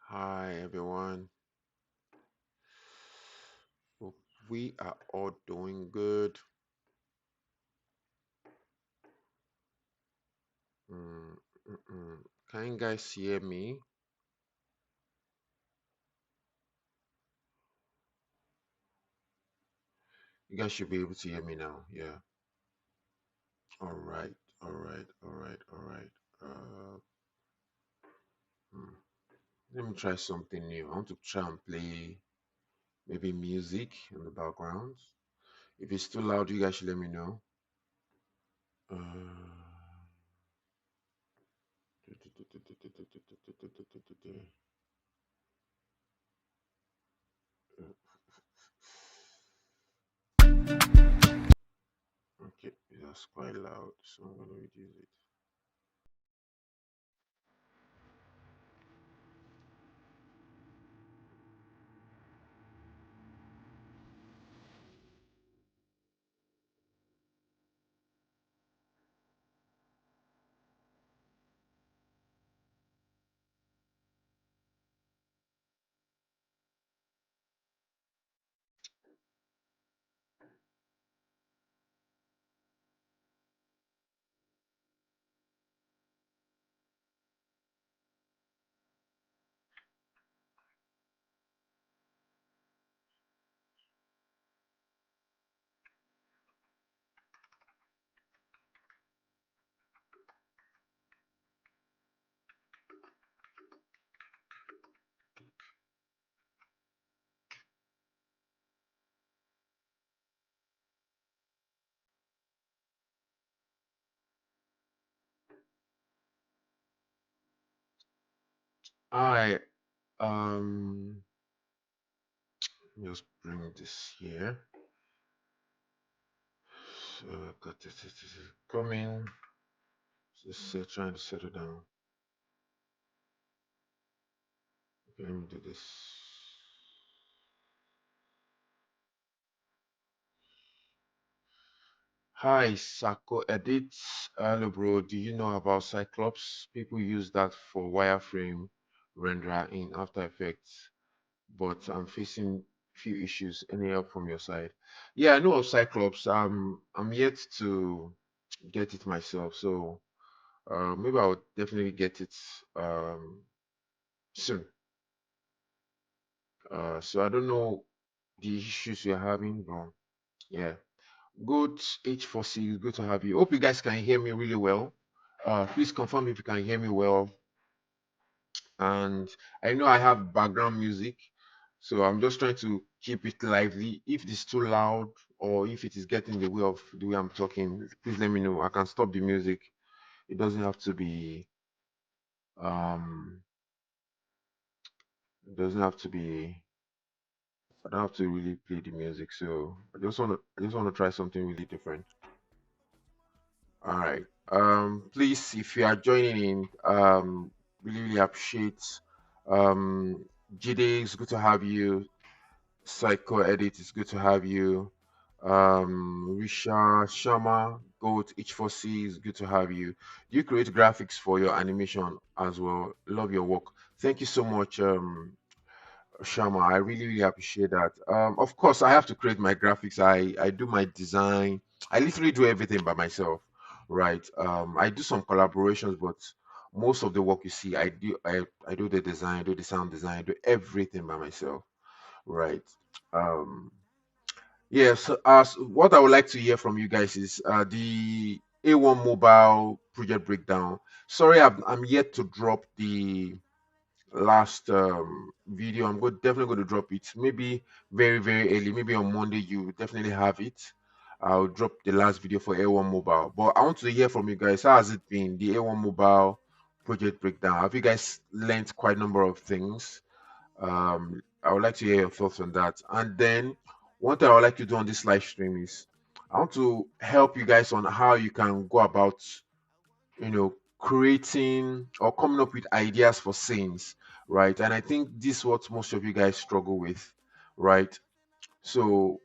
Hi everyone. Hope we are all doing good. Mm, Can you guys hear me? You guys should be able to hear me now. Yeah. All right. All right. All right. All right. Uh, hmm. Let me try something new. I want to try and play maybe music in the background. If it's too loud, you guys should let me know. Uh, Okay, that's quite loud, so I'm gonna reduce it. I just bring this here. So got this is coming. Just trying to settle down. Okay, let me do this. Hi, Sako Edits. Hello, bro. Do you know about Cyclops? People use that for wireframe renderer in After Effects, but I'm facing few issues. Any help from your side? Yeah, I know of Cyclops. I'm yet to get it myself, so maybe I'll definitely get it soon. So I don't know the issues you're having, but yeah. Good H4C, good to have you. Hope you guys can hear me really well. Please confirm if you can hear me well. And I know I have background music, so I'm just trying to keep it lively. If it is too loud or if it is getting in the way of the way I'm talking, please let me know. I can stop the music. It doesn't have to be um it doesn't have to be I don't have to really play the music, so I just want to try something really different. All right. Please, if you are joining in, really appreciate. Um, Jide, it's good to have you. Psycho Edit, it's good to have you. Risha Sharma, Goat H4C, it's good to have you. You create graphics for your animation as well. Love your work. Thank you so much. Shama, I really, really appreciate that. Of course, I have to create my graphics. I do my design. I literally do everything by myself, right? I do some collaborations, but most of the work you see, I do the design, I do the sound design, I do everything by myself, right? Um, yeah. So, as what I would like to hear from you guys is the A1 mobile project breakdown. Sorry, I'm yet to drop the last video. Definitely going to drop it maybe very, very early, maybe on Monday. You definitely have it. I'll drop the last video for A1 mobile, but I want to hear from you guys. How has it been, the A1 mobile project breakdown? Have you guys learned quite a number of things? I would like to hear your thoughts on that. And then one thing I would like to do on this live stream is I want to help you guys on how you can go about, creating or coming up with ideas for scenes, right? And I think this is what most of you guys struggle with, right? So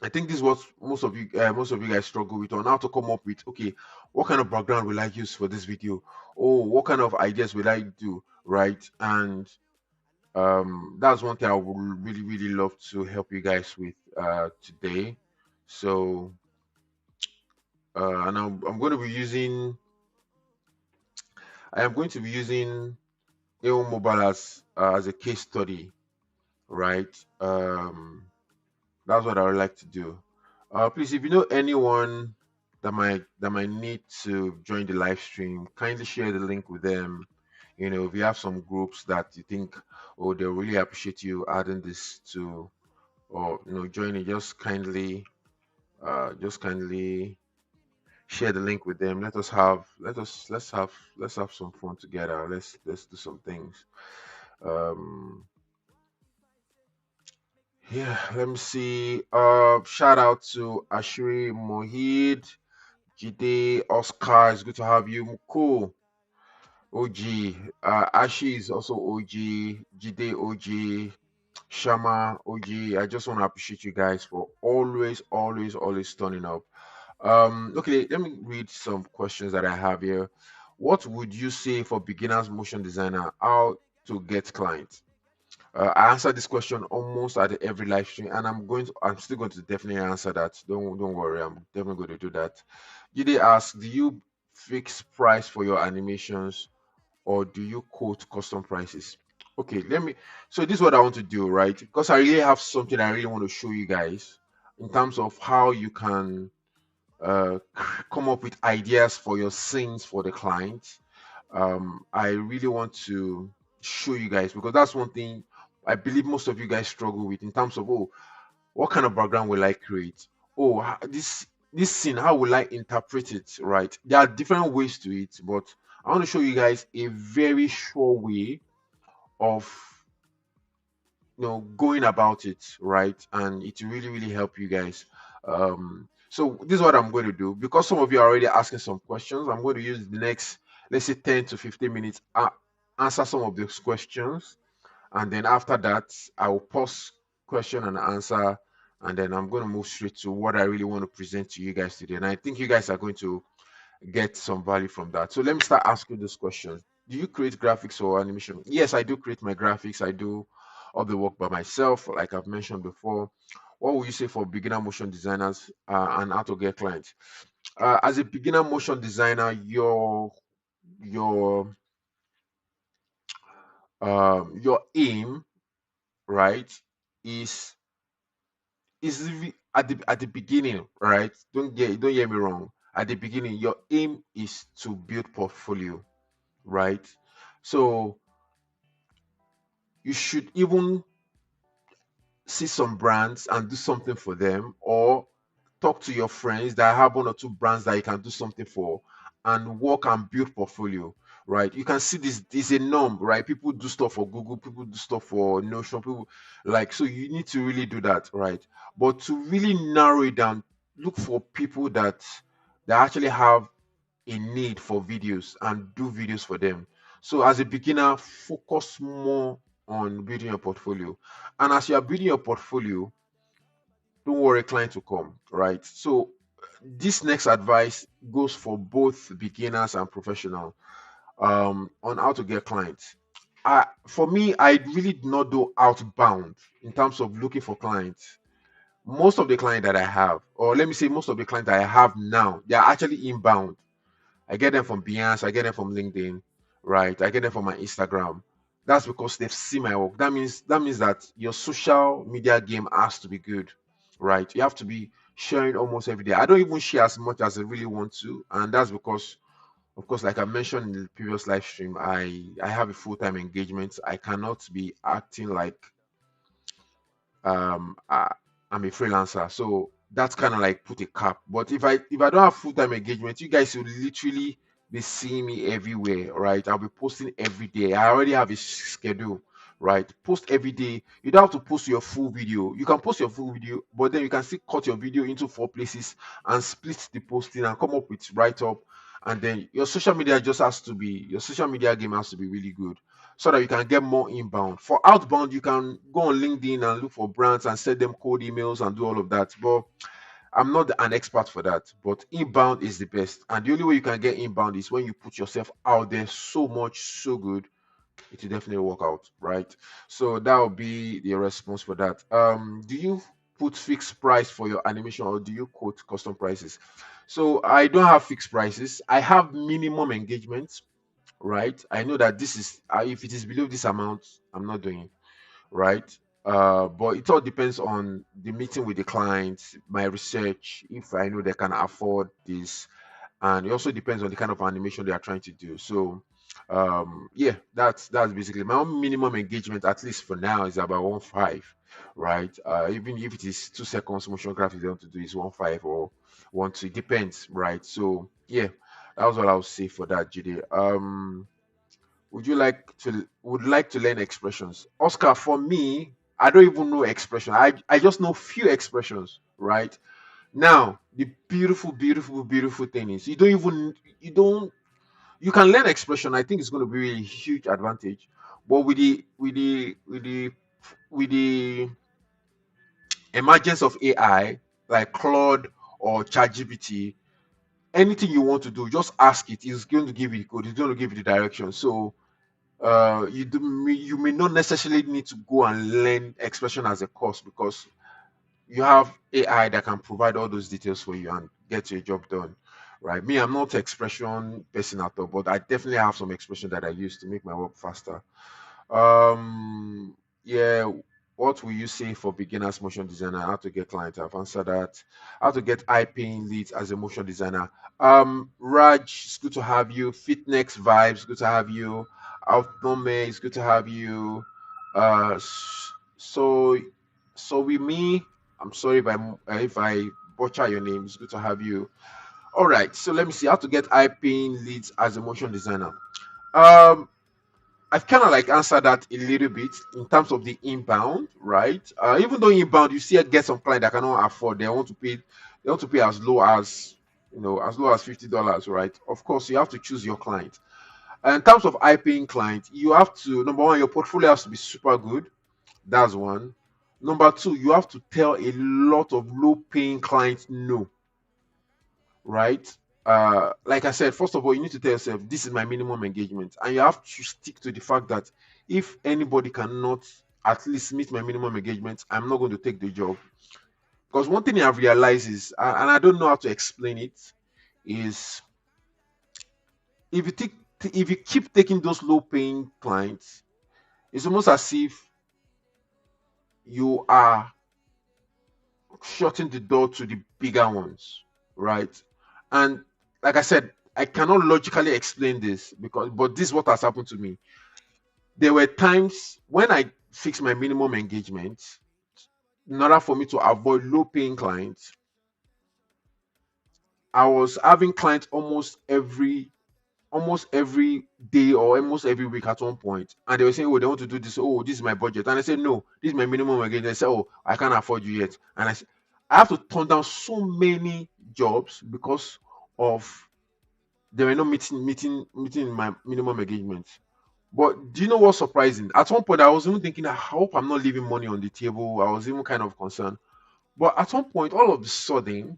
I think this is what most of you guys struggle with on how to come up with, okay, what kind of background will I use for this video? Oh, what kind of ideas will I do? right? And that's one thing I would really, really love to help you guys with today. So, and I'm going to be using, I am going to be using AO Mobile as a case study, right? That's what I would like to do. Please, if you know anyone that might need to join the live stream, kindly share the link with them. You know, if you have some groups that you think, oh, they really appreciate you adding this to, or joining, just kindly share the link with them. Let's have some fun together. Let's do some things. Um, yeah, let me see. Shout out to Ashiri Mohid. Jide, Oscar, it's good to have you. Cool. OG. Ashi is also OG. Jide OG. Shama OG. I just want to appreciate you guys for always, always, always turning up. Okay, let me read some questions that I have here. What would you say for beginners motion designer? How to get clients? I answer this question almost at every live stream, and I'm still going to definitely answer that. Don't worry, I'm definitely going to do that. Jide asks, do you fix price for your animations or do you quote custom prices? Okay, let me. So this is what I want to do, right? Because I really have something I really want to show you guys in terms of how you can come up with ideas for your scenes for the client. I really want to show you guys because that's one thing I believe most of you guys struggle with in terms of, oh, what kind of background will I create? Oh, this scene, how will I interpret it? Right? There are different ways to it, but I want to show you guys a very sure way of going about it, right? And it will really, really help you guys. So this is what I'm going to do because some of you are already asking some questions. I'm going to use the next, let's say, 10 to 15 minutes, answer some of those questions, and then after that I will pause question and answer, and then I'm going to move straight to what I really want to present to you guys today, and I think you guys are going to get some value from that. So let me start asking those questions. Do you create graphics or animation? Yes, I do create my graphics. I do all the work by myself, like I've mentioned before. What would you say for beginner motion designers and how to get clients? As a beginner motion designer, your your aim, right, is at the beginning, right? Don't get me wrong. At the beginning, your aim is to build portfolio, right? So you should even see some brands and do something for them, or talk to your friends that have one or two brands that you can do something for and work and build portfolio, right? You can see this is a norm, right? People do stuff for Google, people do stuff for Notion, people like, so you need to really do that, right? But to really narrow it down, look for people that actually have a need for videos and do videos for them. So as a beginner, focus more on building your portfolio. And as you are building your portfolio, don't worry, client will come, right? So this next advice goes for both beginners and professional on how to get clients. For me, I really do not do outbound in terms of looking for clients. Most of the clients that I have, or let me say most of the clients that I have now, they are actually inbound. I get them from Behance, I get them from LinkedIn, right? I get them from my Instagram. That's because they've seen my work. That means that your social media game has to be good, right? You have to be sharing almost every day. I don't even share as much as I really want to, and that's because, of course, like I mentioned in the previous live stream, I have a full-time engagement. I cannot be acting like I'm a freelancer, so that's kind of like put a cap. But if I don't have full-time engagement, you guys will literally be seeing me everywhere, right? I'll be posting every day. I already have a schedule, right? Post every day. You don't have to post your full video. You can post your full video, but then you can still cut your video into 4 places and split the posting and come up with write-up. And then your social media game has to be really good so that you can get more inbound. For outbound, you can go on LinkedIn and look for brands and send them cold emails and do all of that. But I'm not an expert for that. But inbound is the best. And the only way you can get inbound is when you put yourself out there so much, so good it will definitely work out, right? So that will be the response for that. Do you put fixed price for your animation or do you quote custom prices? So I don't have fixed prices. I have minimum engagements, right? I know that this is if it is below this amount, I'm not doing it, right? But it all depends on the meeting with the client, my research, if I know they can afford this, and it also depends on the kind of animation they are trying to do. So yeah, that's basically my own minimum engagement, at least for now, is about 1.5, right? Even if it is 2 seconds motion graphics they want to do is 1.5 or 1.2, it depends, right? So yeah, that was what I would say for that, GD. Would like to learn expressions, Oscar? For me, I don't even know expression. I just know few expressions, right? Now, the beautiful, beautiful, beautiful thing is you can learn expression. I think it's going to be a huge advantage. But with the emergence of AI like Claude or ChatGPT, anything you want to do, just ask it. It's going to give you the code. It's going to give you the direction. So you may not necessarily need to go and learn expression as a course because you have AI that can provide all those details for you and get your job done. Right. Me, I'm not expression person at all, but I definitely have some expression that I use to make my work faster. Yeah, what will you say for beginners motion designer? How to get clients? I've answered that. How to get high paying leads as a motion designer. Raj, it's good to have you. Fitnex vibes, good to have you. Outnome, it's good to have you. So with me, I'm sorry if I butcher your name. It's good to have you. All right, so let me see how to get high paying leads as a motion designer. Um, I've kind of like answered that a little bit in terms of the inbound, right? Even though inbound, you see, get some client that cannot afford, they want to pay as low as $50, right? Of course, you have to choose your client. And in terms of high paying client, you have to number one, your portfolio has to be super good. That's one. Number two, you have to tell a lot of low paying clients no, right? Like I said, first of all, you need to tell yourself this is my minimum engagement, and you have to stick to the fact that if anybody cannot at least meet my minimum engagement, I'm not going to take the job. Because one thing I've realized is, and I don't know how to explain it, is if you take if you keep taking those low paying clients, it's almost as if you are shutting the door to the bigger ones, right? And like I said, I cannot logically explain this but this is what has happened to me. There were times when I fixed my minimum engagement in order for me to avoid low paying clients. I was having clients almost every day or almost every week at one point, and they were saying, "Oh, they want to do this. Oh, this is my budget." And I said, "No, this is my minimum again." They said, "Oh, I can't afford you yet." And I have to turn down so many jobs because of they were not meeting my minimum engagement. But do you know what's surprising? At one point, I was even thinking, "I hope I'm not leaving money on the table." I was even kind of concerned. But at one point, all of a sudden,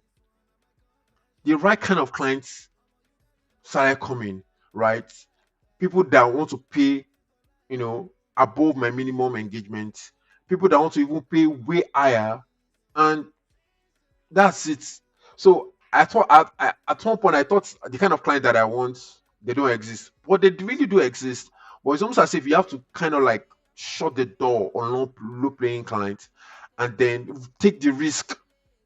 the right kind of clients started coming. Right, people that want to pay above my minimum engagement, people that want to even pay way higher, and that's it. So I thought at one point I thought the kind of client that I want, they don't exist, but they really do exist. But it's almost as if you have to kind of like shut the door on low paying clients, and then take the risk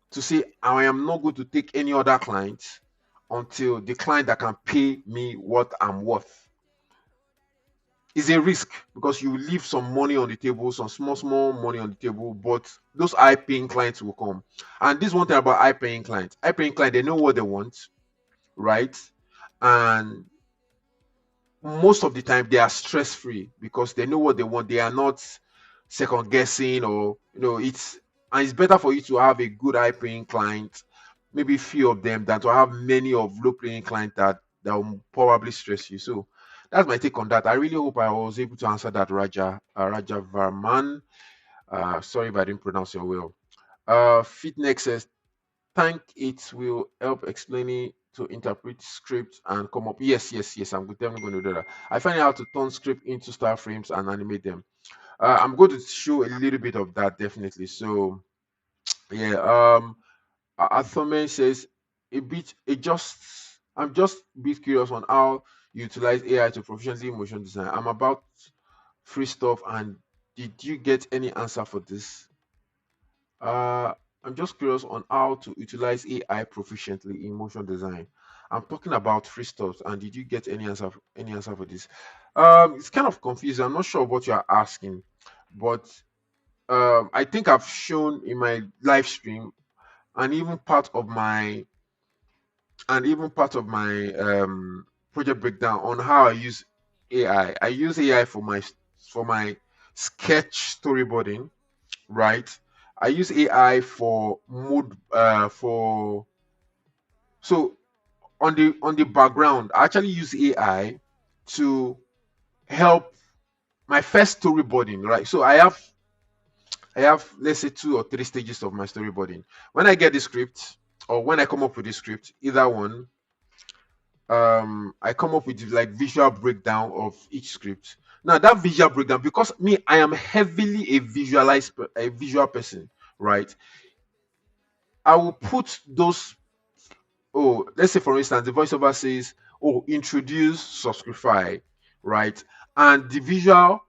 to say I am not going to take any other clients until the client that can pay me what I'm worth. Is a risk because you leave some money on the table, some small money on the table, but those high paying clients will come. And this one thing about high paying clients, they know what they want, right? And most of the time they are stress free because they know what they want. They are not second guessing, or it's better for you to have a good high paying client, maybe few of them, than to have many of low paying clients that will probably stress you. So that's my take on that. I really hope I was able to answer that, Raja Varman. Sorry if I didn't pronounce your well. Fitnex says, thank it will help explaining to interpret script and come up. Yes, yes, yes. I'm definitely going to do that. I find out how to turn script into star frames and animate them. I'm going to show a little bit of that definitely. So yeah. Athome says a bit. It just. I'm just a bit curious on how you utilize AI to proficiently motion design. I'm about free stuff, and did you get any answer for this? Uh, I'm just curious on how to utilize AI proficiently in motion design. I'm talking about free stuff, and did you get any answer for this? It's kind of confusing. I'm not sure what you are asking, but I think I've shown in my live stream and even part of my project breakdown on how I use AI. I use AI for my sketch storyboarding, right? I use AI for mood for so on the background. I actually use AI to help my first storyboarding, right? So I have let's say two or three stages of my storyboarding. When I get the script or when I come up with the script, either one, I come up with like visual breakdown of each script. Now that visual breakdown, because me, I am heavily a visual person, right? I will put those. Oh, let's say for instance, the voiceover says, "Oh, introduce subscribe," right? And the visual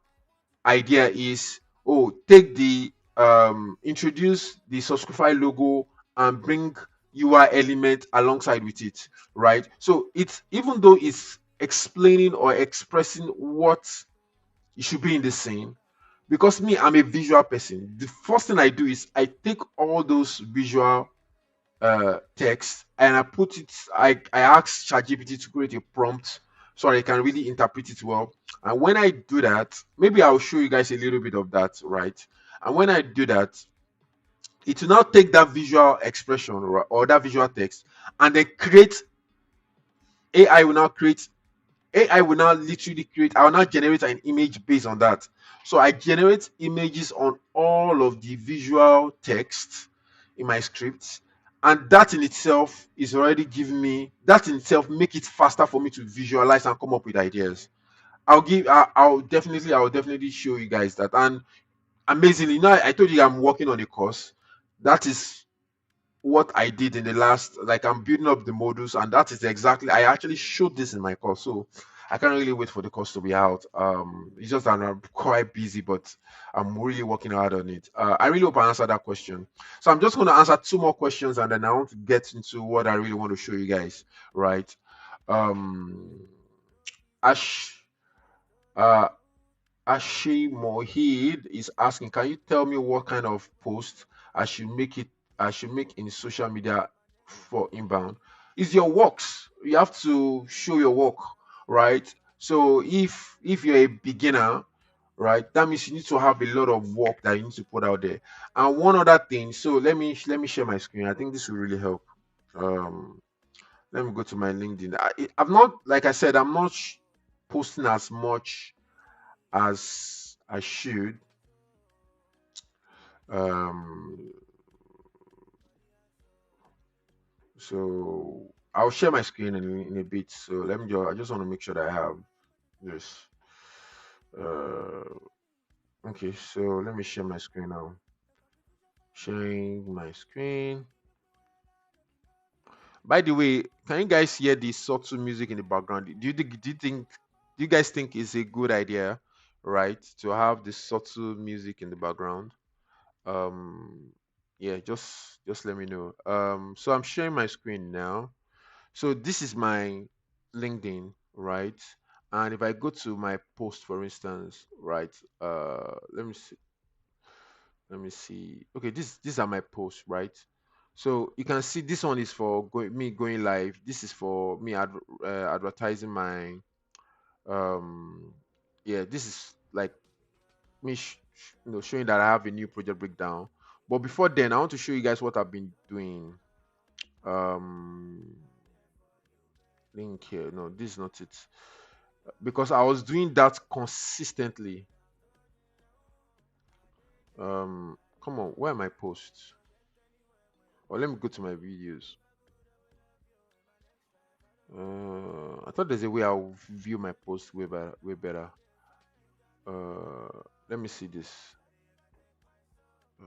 idea is, oh, take the introduce the subscribe logo and bring UI element alongside with it, right? So it's even though it's explaining or expressing what it should be in the scene, because me, I'm a visual person. The first thing I do is I take all those visual text and I put it. I ask ChatGPT to create a prompt so I can really interpret it well. And when I do that, maybe I'll show you guys a little bit of that, right? And when I do that, it will now take that visual expression or that visual text and then create. AI will now create AI will now literally create, I will now generate an image based on that. So I generate images on all of the visual text in my script. And that in itself is already giving me, that in itself make it faster for me to visualize and come up with ideas. I'll definitely show you guys that. And amazingly, now I told you I'm working on a course. That is what I did in the last, like I'm building up the modules, and that is exactly I actually showed this in my course. So I can't really wait for the course to be out. It's just that I'm quite busy, but I'm really working hard on it. I really hope I answered that question. So I'm just going to answer two more questions, and then I want to get into what I really want to show you guys. Right? Um, Ash, uh, Ashi Mohid is asking, can you tell me what kind of post I should make in social media for inbound? It's your works. You have to show your work, right? So if you're a beginner, right, that means you need to have a lot of work that you need to put out there. And one other thing, so let me share my screen. I think this will really help. Um, let me go to my LinkedIn. I'm not, like I said, I'm not posting as much as I should. Um, so I'll share my screen in a bit. So let me just, I just want to make sure that I have this. Uh, okay, so let me share my screen now. Sharing my screen. By the way, can you guys hear the subtle music in the background? Do you guys think it's a good idea, right, to have the subtle music in the background? Um, yeah, just let me know. So I'm sharing my screen now. So this is my LinkedIn, right? And if I go to my post, for instance, right? Let me see. Okay, these are my posts, right? So you can see this one is for me going live. This is for me advertising my um yeah, this is like me showing that I have a new project breakdown. But before then, I want to show you guys what I've been doing. Um link here. No, this is not it. Because I was doing that consistently. Come on, where are my posts? Or let me go to my videos. I thought there's a way I'll view my post way better. Way better. Let me see this. Uh,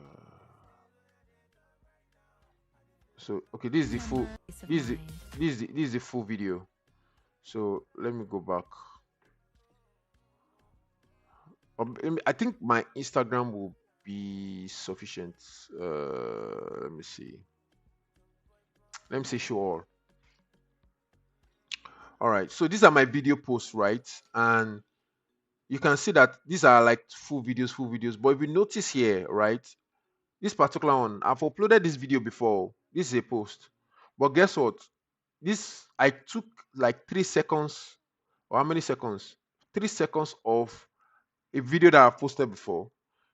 so okay, this is the full. Peace of This is the, mind. this is the full video. So let me go back. I think my Instagram will be sufficient. Let me see. Let me say show all. All right. So these are my video posts, right? And you can see that these are like full videos. But if you notice here, right? This particular one, I've uploaded this video before. This is a post. But guess what? This I took like 3 seconds, or how many seconds? 3 seconds of a video that I've posted before.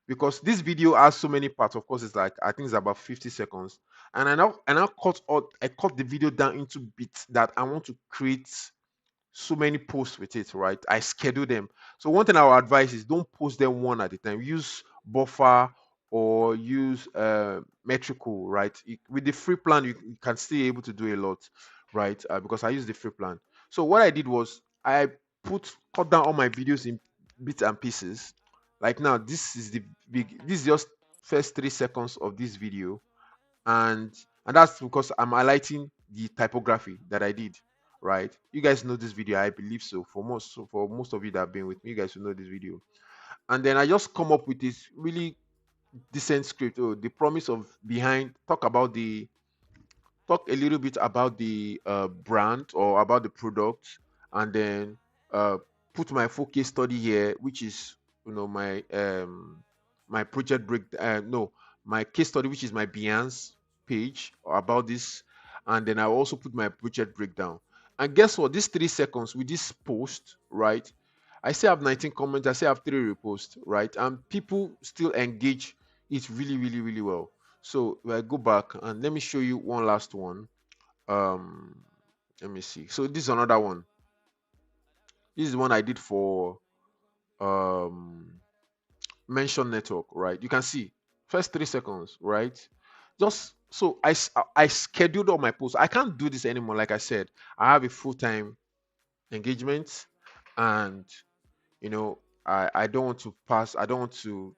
Because this video has so many parts. Of course, it's like I think it's about 50 seconds. And I now cut the video down into bits that I want to create so many posts with it, right? I schedule them. So one thing I would advise is don't post them one at a time. Use buffer or use metrical, right? With the free plan, you can still able to do a lot, right? Because I use the free plan. So what I did was I cut down all my videos in bits and pieces. Like now, this is the big. This is just first 3 seconds of this video, and that's because I'm highlighting the typography that I did. Right, you guys know this video, I believe so. For most of you that have been with me, you guys will know this video. And then I just come up with this really decent script. Oh, the promise of behind. Talk a little bit about the brand or about the product, and then uh, put my full case study here, which is my project break. No, my case study, which is my Behance page about this, and then I also put my project breakdown. And guess what? These 3 seconds with this post, right? I still have 19 comments. I still have 3 reposts, right? And people still engage it really, really, really well. So if I go back and let me show you one last one. Um, Let me see. So this is another one. This is one I did for um mention network, right? You can see first 3 seconds, right? Just so I scheduled all my posts. I can't do this anymore. Like I said, I have a full-time engagement, and I don't want to pass. I don't want to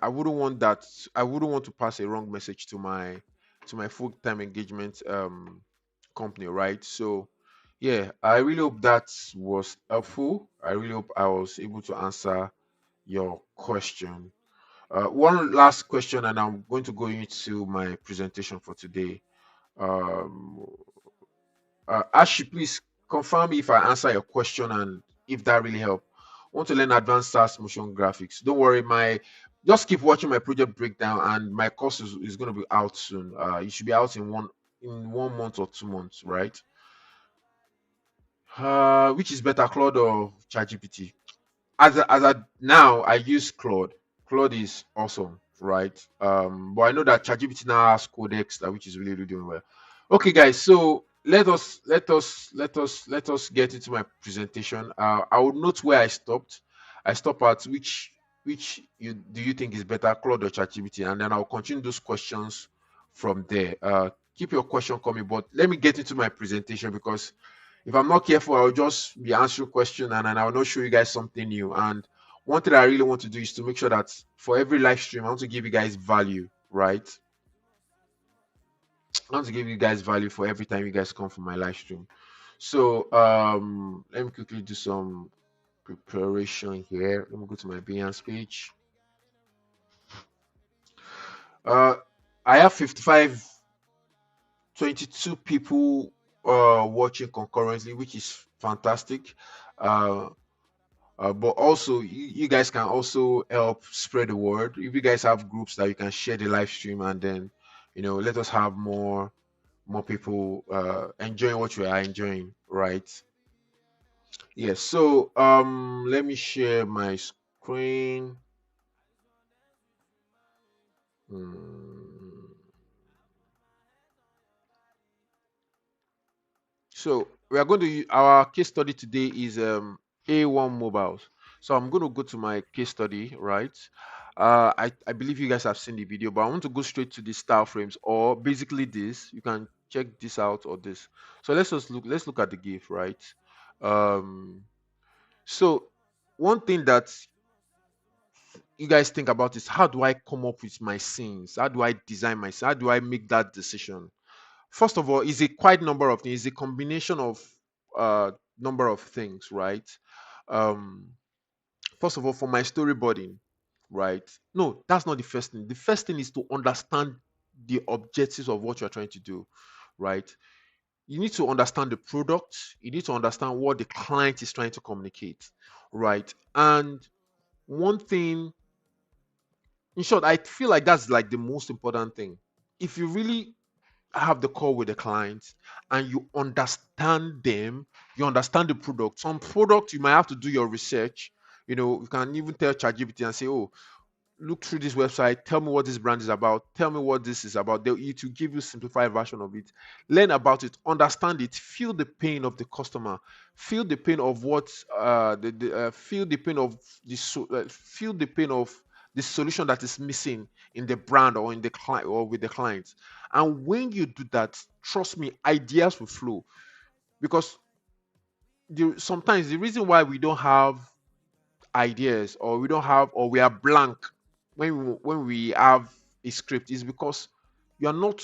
I wouldn't want that. I wouldn't want to pass a wrong message to my full-time engagement company, right? So yeah, I really hope that was helpful. I really hope I was able to answer your question. One last question, and I'm going to go into my presentation for today. um Ashi, please confirm if I answer your question and if that really helped. Want to learn advanced Saas motion graphics? Don't worry, my just keep watching my project breakdown, and my course is going to be out soon. It should be out in 1 month or 2 months, right? Which is better, Claude or ChatGPT? Now I use Claude. Claude is awesome, right? But I know that ChatGPT now has Codex, which is really, really doing well. Okay, guys, so let us get into my presentation. I will note where I stopped. I stop at which you do you think is better, Claude or ChatGPT, and then I'll continue those questions from there. Keep your question coming, but let me get into my presentation, because if I'm not careful, I'll just be answering question, and then I'll not show you guys something new. And one thing I really want to do is to make sure that for every live stream, I want to give you guys value, right? I want to give you guys value for every time you guys come for my live stream. So let me quickly do some preparation here. Let me go to my Behance page. Uh, I have 22 people watching concurrently, which is fantastic. Uh, but also, you guys can also help spread the word. If you guys have groups that you can share the live stream, and then let us have more people enjoying what we are enjoying, right? Yes. So let me share my screen. Hmm. So we are going to our case study today is A1 mobiles. So I'm going to go to my case study, right? I believe you guys have seen the video, but I want to go straight to the style frames, or basically this. You can check this out or this. So let's look at the gift, right? Um so one thing that you guys think about is, how do I come up with my scenes? How do I design my scene? How do I make that decision? First of all, is a quite number of things, it's a combination of uh number of things, right? Um First of all, for my storyboarding, right? No, that's not the first thing. The first thing is to understand the objectives of what you're trying to do, right? You need to understand the product, you need to understand what the client is trying to communicate, right? And one thing, in short, I feel like that's like the most important thing. If you really have the call with the clients and you understand them, you understand the product. Some product you might have to do your research. You can even tell ChatGPT and say, "Oh, look through this website, tell me what this brand is about, tell me what this is about." It will give you simplified version of it. Learn about it, understand it, feel the pain of the customer, feel the pain of what feel the pain of feel the pain of the solution that is missing in the brand or in the client or with the clients. And when you do that, trust me, ideas will flow. Because sometimes the reason why we don't have ideas, or we don't have, or we are blank when we have a script, is because you are not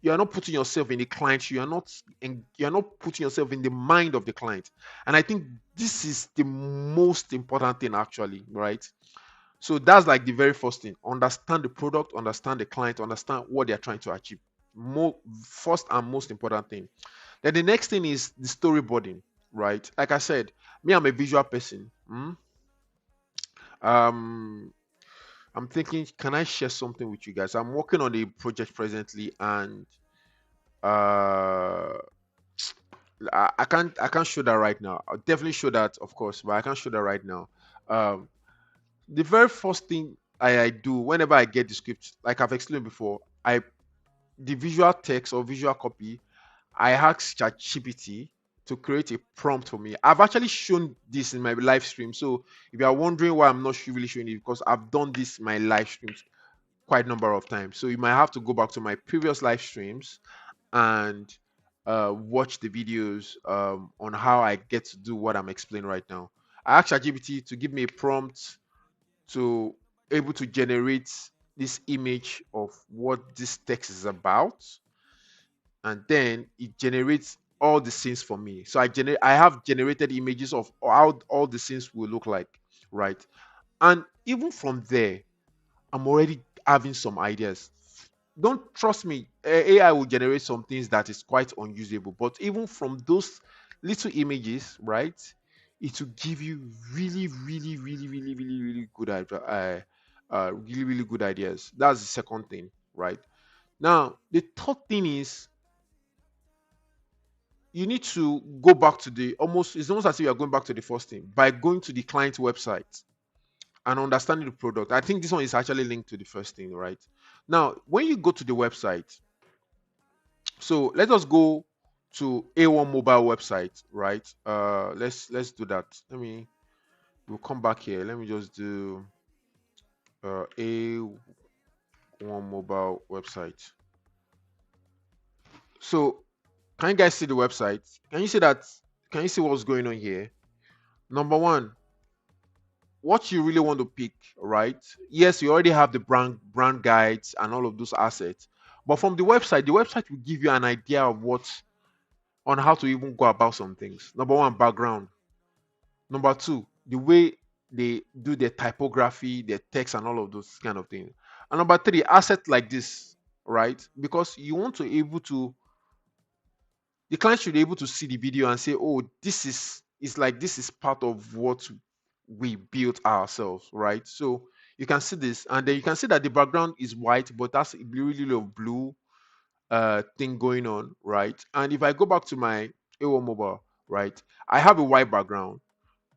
you are not putting yourself in the client, you are not putting yourself in the mind of the client. And I think this is the most important thing, actually, right? So that's like the very first thing: understand the product, understand the client, understand what they're trying to achieve. First and most important thing. Then the next thing is the storyboarding, right? Like I said, me, I'm a visual person. um I'm thinking, can I share something with you guys? I'm working on a project presently, and uh, I can't show that right now. I'll definitely show that, of course, but I can't show that right now. Um, the very first thing I do whenever I get the script, like I've explained before, the visual text or visual copy, I ask ChatGPT to create a prompt for me. I've actually shown this in my live stream, so if you are wondering why I'm not really showing it, because I've done this in my live streams quite a number of times. So you might have to go back to my previous live streams and watch the videos on how I get to do what I'm explaining right now. I asked ChatGPT to give me a prompt to able to generate this image of what this text is about, and then it generates all the scenes for me. So I have generated images of how all the scenes will look like, right? And even from there, I'm already having some ideas. Don't trust me, AI will generate some things that is quite unusable, but even from those little images, right, it will give you really, really, really, really, really, really good really, really good ideas. That's the second thing, right? Now the third thing is, you need to go back to the almost it's almost as if you are going back to the first thing by going to the client website and understanding the product. I think this one is actually linked to the first thing, right? Now, when you go to the website, so let us go to A1 mobile website, right? Let's do that. We'll come back here. Let me just do A1 mobile website. So can you guys see the website? Can you see that? Can you see what's going on here? Number one, what you really want to pick, right? Yes, you already have the brand guides and all of those assets, but from the website will give you an idea of what on how to even go about some things. Number one, background. Number two, the way they do their typography, their text, and all of those kind of things. And number three, asset like this, right? Because you want to able to the client should be able to see the video and say, oh, this is part of what we built ourselves, right? So you can see this, and then you can see that the background is white, but that's a really little blue thing going on, right? And if I go back to my AO mobile, right, I have a white background.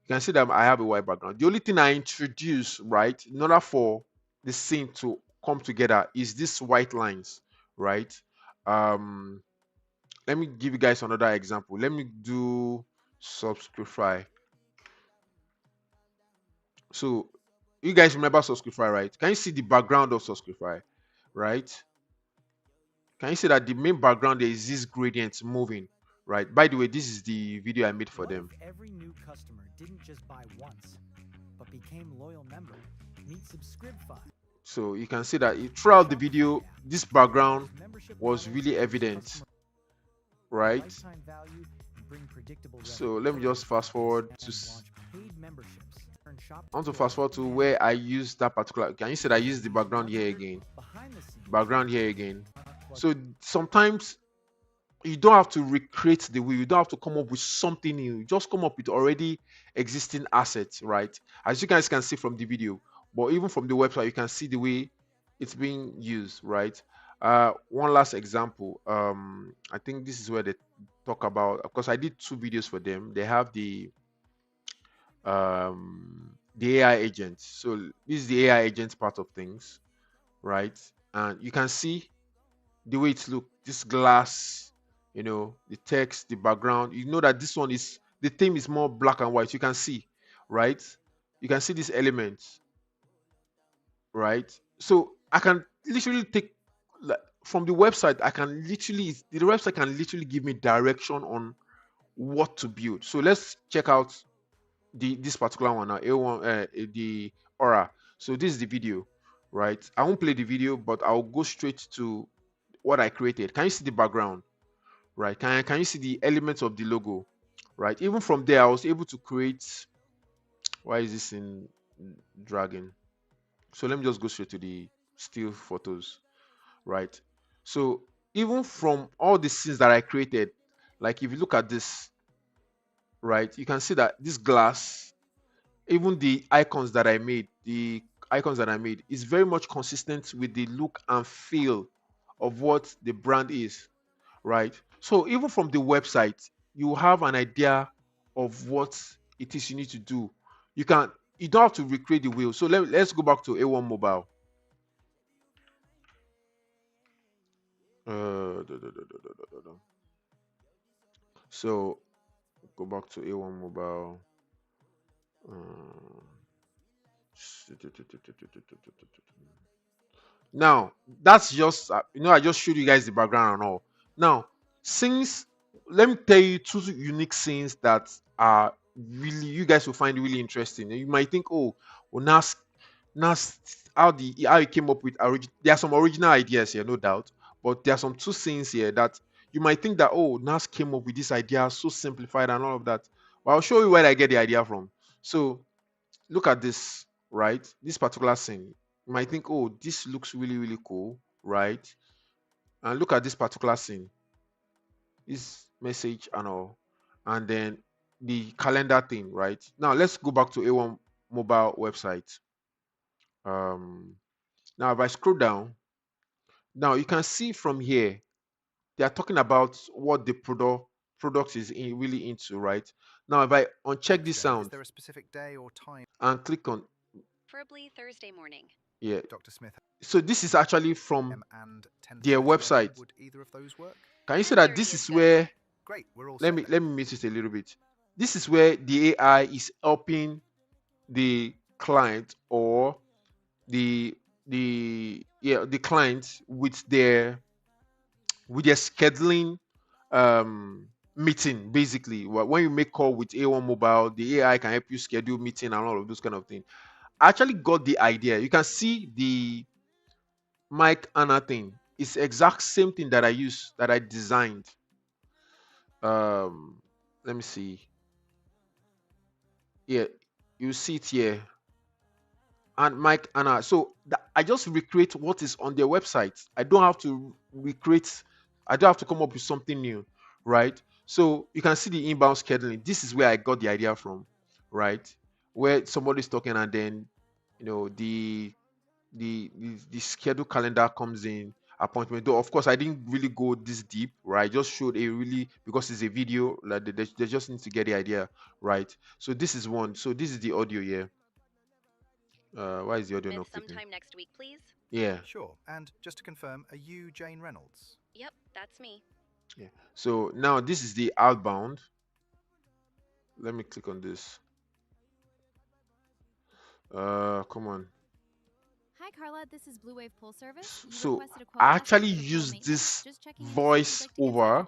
You can see that I have a white background. The only thing I introduce, right, in order for the scene to come together is this white lines, right? Um, Let me give you guys another example. Let me do Subscriptify. So you guys remember Subscriptify, right? Can you see the background of Subscriptify, right? Can you see that the main background there is this gradient moving, right? By the way, this is the video I made for What if them. every new customer didn't just buy once, but became loyal member? Meet Subscribify. So you can see that throughout the Shopify video, app this background offers membership was models really that boost evident, customer right? lifetime value and bring predictable So revenue. let me just fast forward to And launch paid memberships. Turn shop I want to into a fast forward to brand where I use that particular. Can you see that I use the background here 100 again? behind the scenes. Background here again. Plus So sometimes you don't have to recreate the wheel. You don't have to come up with something new. You just come up with already existing assets, right? As you guys can see from the video, but even from the website, you can see the way it's being used, right? One last example. I think this is where they talk about, because I did two videos for them. They have the AI agent. So this is the AI agent part of things, right? And you can see the way it look, this glass, the text, the background. You know that this one is the theme is more black and white. You can see, right? You can see these elements, right? So I can literally take, like, from the website. I can literally the website can literally give me direction on what to build. So let's check out this particular one now, A1, the aura. So this is the video, right? I won't play the video, but I'll go straight to what I created. Can you see the background, right? Can you see the elements of the logo, right? Even from there, I was able to create. Why is this in dragging? So let me just go straight to the still photos, right? So even from all the scenes that I created, like if you look at this, right, you can see that this glass, even the icons that I made, is very much consistent with the look and feel of what the brand is, right? So even from the website, you have an idea of what it is you need to do. You don't have to recreate the wheel. So let's go back to A1 Mobile. So go back to A1 Mobile. Uh, Now, that's just, I just showed you guys the background and all. Now, since, let me tell you two unique scenes that are really, you guys will find really interesting. And you might think, oh, well, Nas, how he came up with, there are some original ideas here, no doubt. But there are some two scenes here that you might think that, oh, Nas came up with this idea so simplified and all of that. But I'll show you where I get the idea from. So, look at this, right? This particular scene. You might think, oh, this looks really, really cool, right? And look at this particular scene, this message and all. And then the calendar thing, right? Now let's go back to A1 mobile website. Um, Now if I scroll down, now you can see from here, they are talking about what the product is really into, right? Now if I uncheck this Joe, is sound there a specific day or time and click on, Preferably Thursday morning. yeah, Dr. Smith so this is actually from and their 10:30 a.m.? website. Would either of those work? Can you see that 10:30 this is is good. where, Great, we're all let set me then. let me miss it a little bit. This is where the AI is helping the client, or the client with their scheduling meeting. Basically, when you make call with A1 mobile, the AI can help you schedule meeting and all of those kind of things. I actually got the idea. You can see the Mike Anna thing. It's exact same thing that I designed. Let me see. Yeah, you see it here. And Mike Anna. So I just recreate what is on their website. I don't have to recreate, I don't have to come up with something new, right? So you can see the inbound scheduling. This is where I got the idea from, right? Where somebody's talking and then, the schedule calendar comes in, appointment. Though of course I didn't really go this deep, right? I just showed a really, because it's a video, like they just need to get the idea, right? So this is one. So this is the audio here. Why is the audio Smith not clicking? sometime next week, please. Yeah, Sure. And just to confirm, are you Jane Reynolds? Yep, that's me. yeah. So now this is the outbound. Let me click on this. Come on. Carla, this is Blue Wave Pool Service. You So requested a quote I last week actually for the pool use maintenance. this Just checking in to see if you'd voice like to get over, scheduled.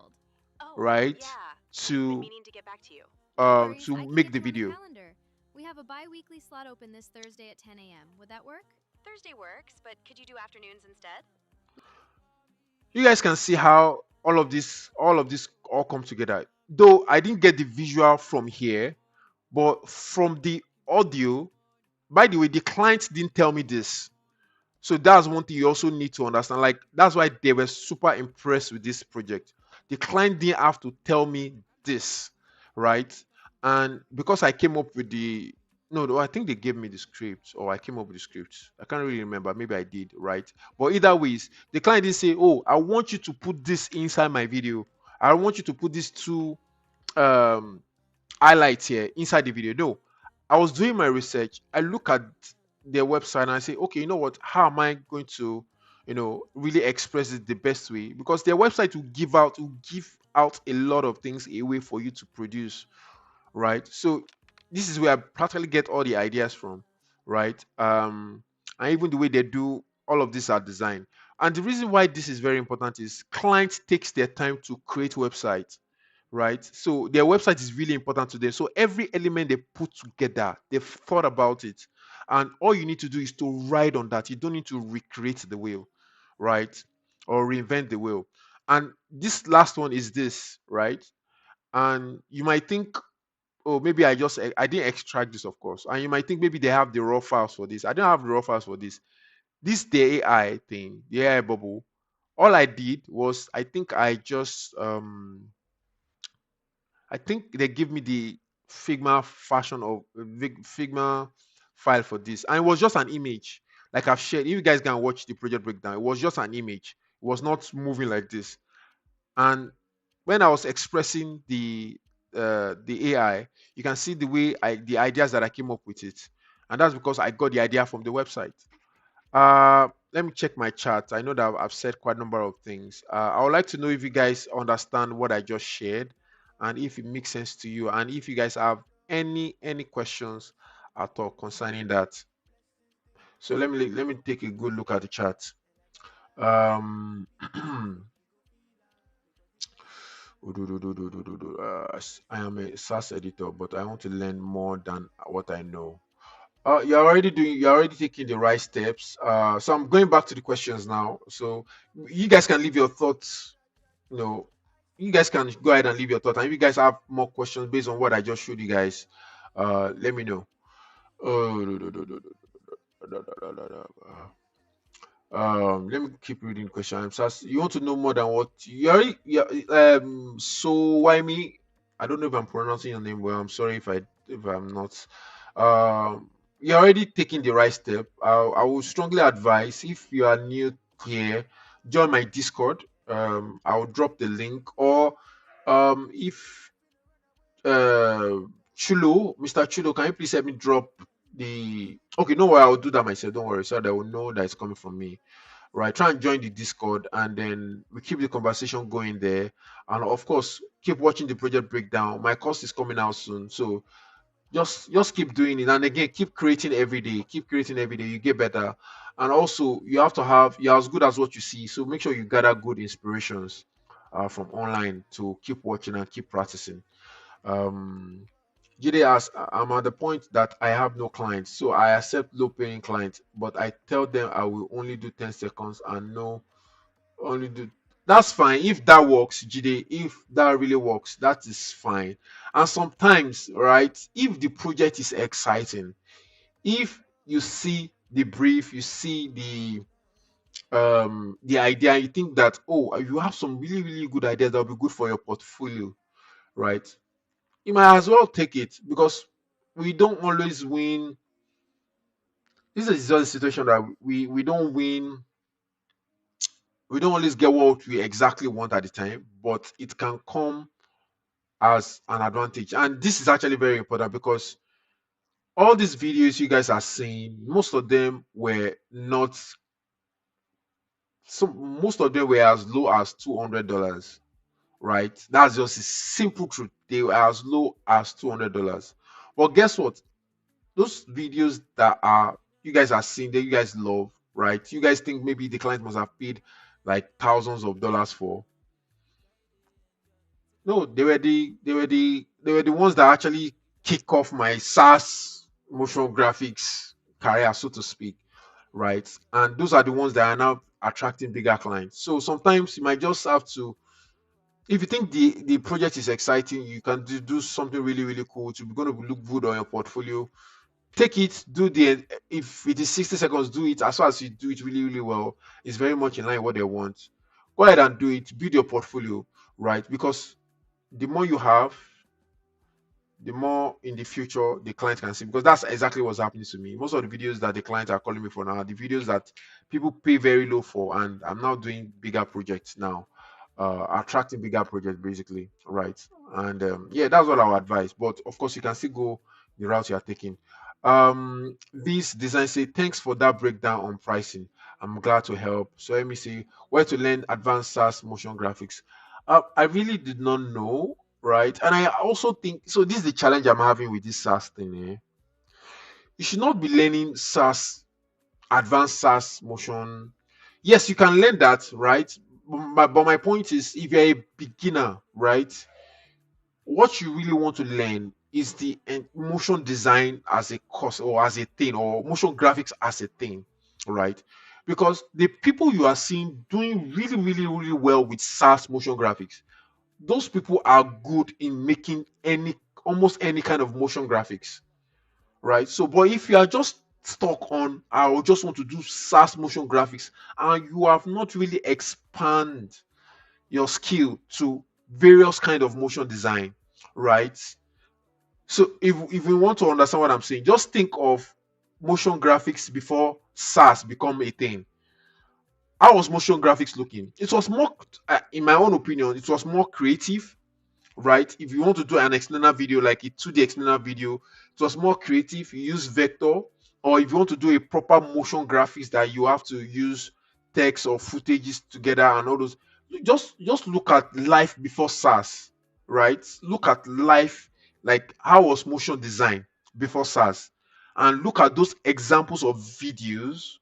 Oh, right, yeah. I've been to meaning to get back to you. No worries, to I can make get the you on the video. calendar. We have a bi-weekly slot open this Thursday at 10 a.m. Would that work? Thursday works, but could you do afternoons instead? You guys can see how all of this all come together. Though I didn't get the visual from here, but from the audio, by the way, the client didn't tell me this. So that's one thing you also need to understand. Like that's why they were super impressed with this project. The client didn't have to tell me this, right? And because I came up with the no, no, I think they gave me the script or I came up with the script. I can't really remember. Maybe I did, right? But either ways, the client didn't say, "Oh, I want you to put this inside my video. I want you to put these two um highlights here inside the video." No, I was doing my research. I look at their website and I say, okay, you know what? How am I going to, really express it the best way? Because their website will give out a lot of things away for you to produce, right? So this is where I practically get all the ideas from, right? And even the way they do all of this are design. And the reason why this is very important is clients takes their time to create websites, right? So their website is really important to them. So every element they put together, they've thought about it. And all you need to do is to ride on that. You don't need to recreate the wheel, right? Or reinvent the wheel. And this last one is this, right? And you might think, oh, maybe I didn't extract this, of course. And you might think maybe they have the raw files for this. I don't have the raw files for this. This the AI thing, the AI bubble. All I did was I think they give me the Figma fashion of Figma file for this, and it was just an image. Like I've shared, if you guys can watch the project breakdown, it was just an image. It was not moving like this. And when I was expressing the AI, you can see the ideas that I came up with it, and that's because I got the idea from the website. Let me check my chat. I know that I've said quite a number of things. I would like to know if you guys understand what I just shared, and if it makes sense to you, and if you guys have any questions at all concerning that. So let me take a good look at the chat. Um, I am a SaaS editor, but I want to learn more than what I know. You're already taking the right steps. So I'm going back to the questions now. So you guys can leave your thoughts. You know, you guys can go ahead and leave your thoughts. And if you guys have more questions based on what I just showed you guys, let me know. Let me keep reading questions. You want to know more than what you already, yeah, so why me? I don't know if I'm pronouncing your name well. I'm sorry if I'm not. You're already taking the right step. I would strongly advise if you are new here, join my Discord. I'll drop the link, or if Chulo, Mr. Chulo, can you please help me drop the? Okay, no worry, I'll do that myself. Don't worry, so they will know that it's coming from me. Right, try and join the Discord, and then we keep the conversation going there. And of course, keep watching the project breakdown. My course is coming out soon, so just keep doing it. And again, keep creating every day. Keep creating every day. You get better. And also, you're as good as what you see. So make sure you gather good inspirations from online to keep watching and keep practicing. Um, Jide asks, I'm at the point that I have no clients, so I accept low paying clients, but I tell them I will only do 10 seconds and no, only do. That's fine. If that works, Jide, if that really works, that is fine. And sometimes, right, if the project is exciting, if you see the brief, you see the idea, you think that, oh, you have some really, really good ideas that will be good for your portfolio, right? You might as well take it because we don't always win. This is just a situation that we don't win. We don't always get what we exactly want at the time, but it can come as an advantage. And this is actually very important because all these videos you guys are seeing, most of them were as low as $200, right? That's just a simple truth. They were as low as $200. But guess what? Those videos that are you guys are seeing that you guys love, right? You guys think maybe the client must have paid like thousands of dollars for. No, they were the ones that actually kick off my SaaS motion graphics career, so to speak, right? And those are the ones that are now attracting bigger clients. So sometimes you might just have to, if you think the project is exciting, you can do something really really cool. It's going to look good on your portfolio. Take it, do the, if it is 60 seconds, do it. As far as you do it really really well, it's very much in line with what they want. Go ahead and do it. Build your portfolio, right? Because the more you have, the more in the future the client can see, because that's exactly what's happening to me. Most of the videos that the clients are calling me for now are the videos that people pay very low for, and I'm now doing bigger projects now, attracting bigger projects basically, right? And yeah, that's what I would advise. But of course, you can still go the route you are taking. This design say thanks for that breakdown on pricing. I'm glad to help. So let me see where to learn advanced SaaS motion graphics. I really did not know, right? And I also think so. This is the challenge I'm having with this SaaS thing. You should not be learning SaaS, advanced SaaS motion. Yes, you can learn that, right? But my point is, if you're a beginner, right, what you really want to learn is the motion design as a course or as a thing, or motion graphics as a thing, right? Because the people you are seeing doing really, really, really well with SaaS motion graphics, those people are good in making any, almost any kind of motion graphics, right? So but if you are just stuck on, I just want to do SaaS motion graphics, and you have not really expand your skill to various kind of motion design, right? So if we want to understand what I'm saying, just think of motion graphics before SaaS become a thing. How was motion graphics looking? It was more, in my own opinion, it was more creative, right? If you want to do an external video, like a 2D external video, it was more creative. You use vector, or if you want to do a proper motion graphics that you have to use text or footages together and all those, you just look at life before SaaS, right? Look at life, like how was motion design before SaaS, and look at those examples of videos,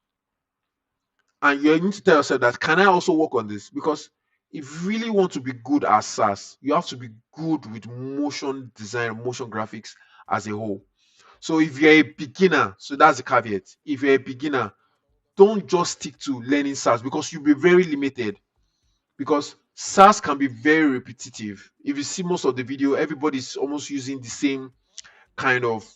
and you need to tell yourself that, can I also work on this? Because if you really want to be good at SaaS, you have to be good with motion design, motion graphics as a whole. So if you're a beginner, so that's the caveat. If you're a beginner, don't just stick to learning SaaS, because you'll be very limited. Because SaaS can be very repetitive. If you see most of the video, everybody's almost using the same kind of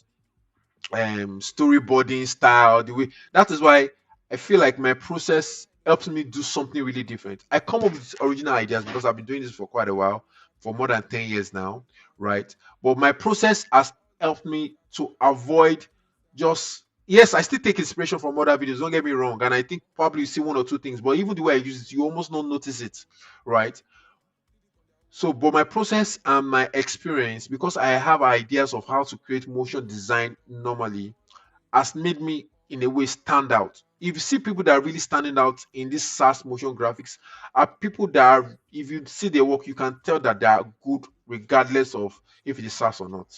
storyboarding style, the way, that is why I feel like my process helps me do something really different. I come up with original ideas because I've been doing this for quite a while, for more than 10 years now, right? But my process has helped me to avoid just, yes, I still take inspiration from other videos, don't get me wrong, and I think probably you see one or two things, but even the way I use it, you almost don't notice it, right? So, but my process and my experience, because I have ideas of how to create motion design normally, has made me in a way stand out. If you see people that are really standing out in this SaaS motion graphics, are people that are, if you see their work, you can tell that they are good regardless of if it is SaaS or not.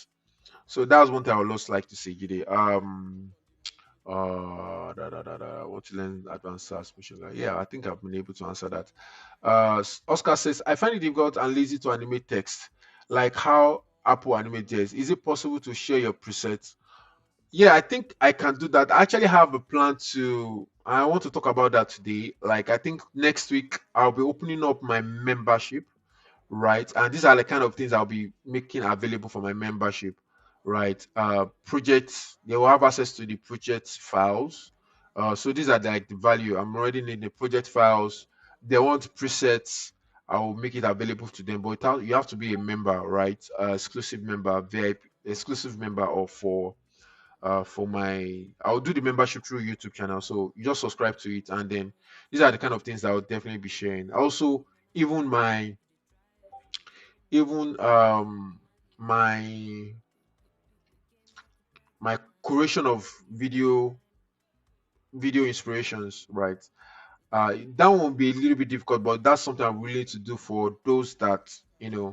So that's one thing I would also like to say, Gide. What to learn advanced SaaS motion graphics? Yeah, I think I've been able to answer that. Oscar says, I find it difficult and lazy to animate text, like how Apple animate theirs. Is it possible to share your presets? Yeah, I think I can do that. I actually have a plan to, I want to talk about that today. Like, I think next week I'll be opening up my membership, right? And these are the kind of things I'll be making available for my membership, right? Projects, they will have access to the project files. So these are like the value. I'm already in the project files. They want presets. I will make it available to them, but you have to be a member, right? Exclusive member, VIP, exclusive member, or for my, I'll do the membership through YouTube channel. So you just subscribe to it, and then these are the kind of things that I'll definitely be sharing. Also, even my even my my curation of video inspirations, right? That won't be a little bit difficult, but that's something I'm willing to do for those that, that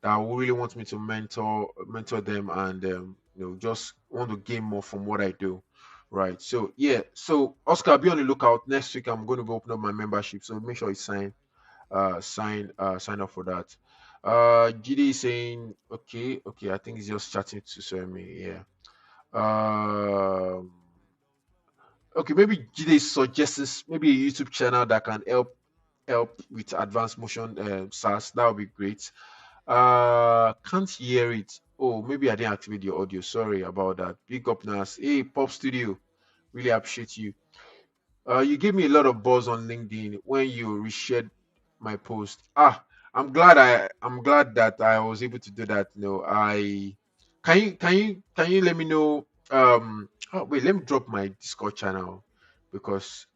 really want me to mentor them, and just want to gain more from what I do. Right. So yeah. So Oscar, be on the lookout. Next week I'm going to go open up my membership. So make sure you sign up for that. GD is saying okay, okay. I think he's just chatting to sorry me. Yeah. Um. Okay, maybe GD suggests maybe a YouTube channel that can help with advanced motion Saas. That would be great. Can't hear it. Oh, maybe I didn't activate your audio. Sorry about that. Big up Nas. Hey, Pop Studio. Really appreciate you. You gave me a lot of buzz on LinkedIn when you reshared my post. I'm glad that I was able to do that. No, I can you let me know oh, wait, let me drop my Discord channel because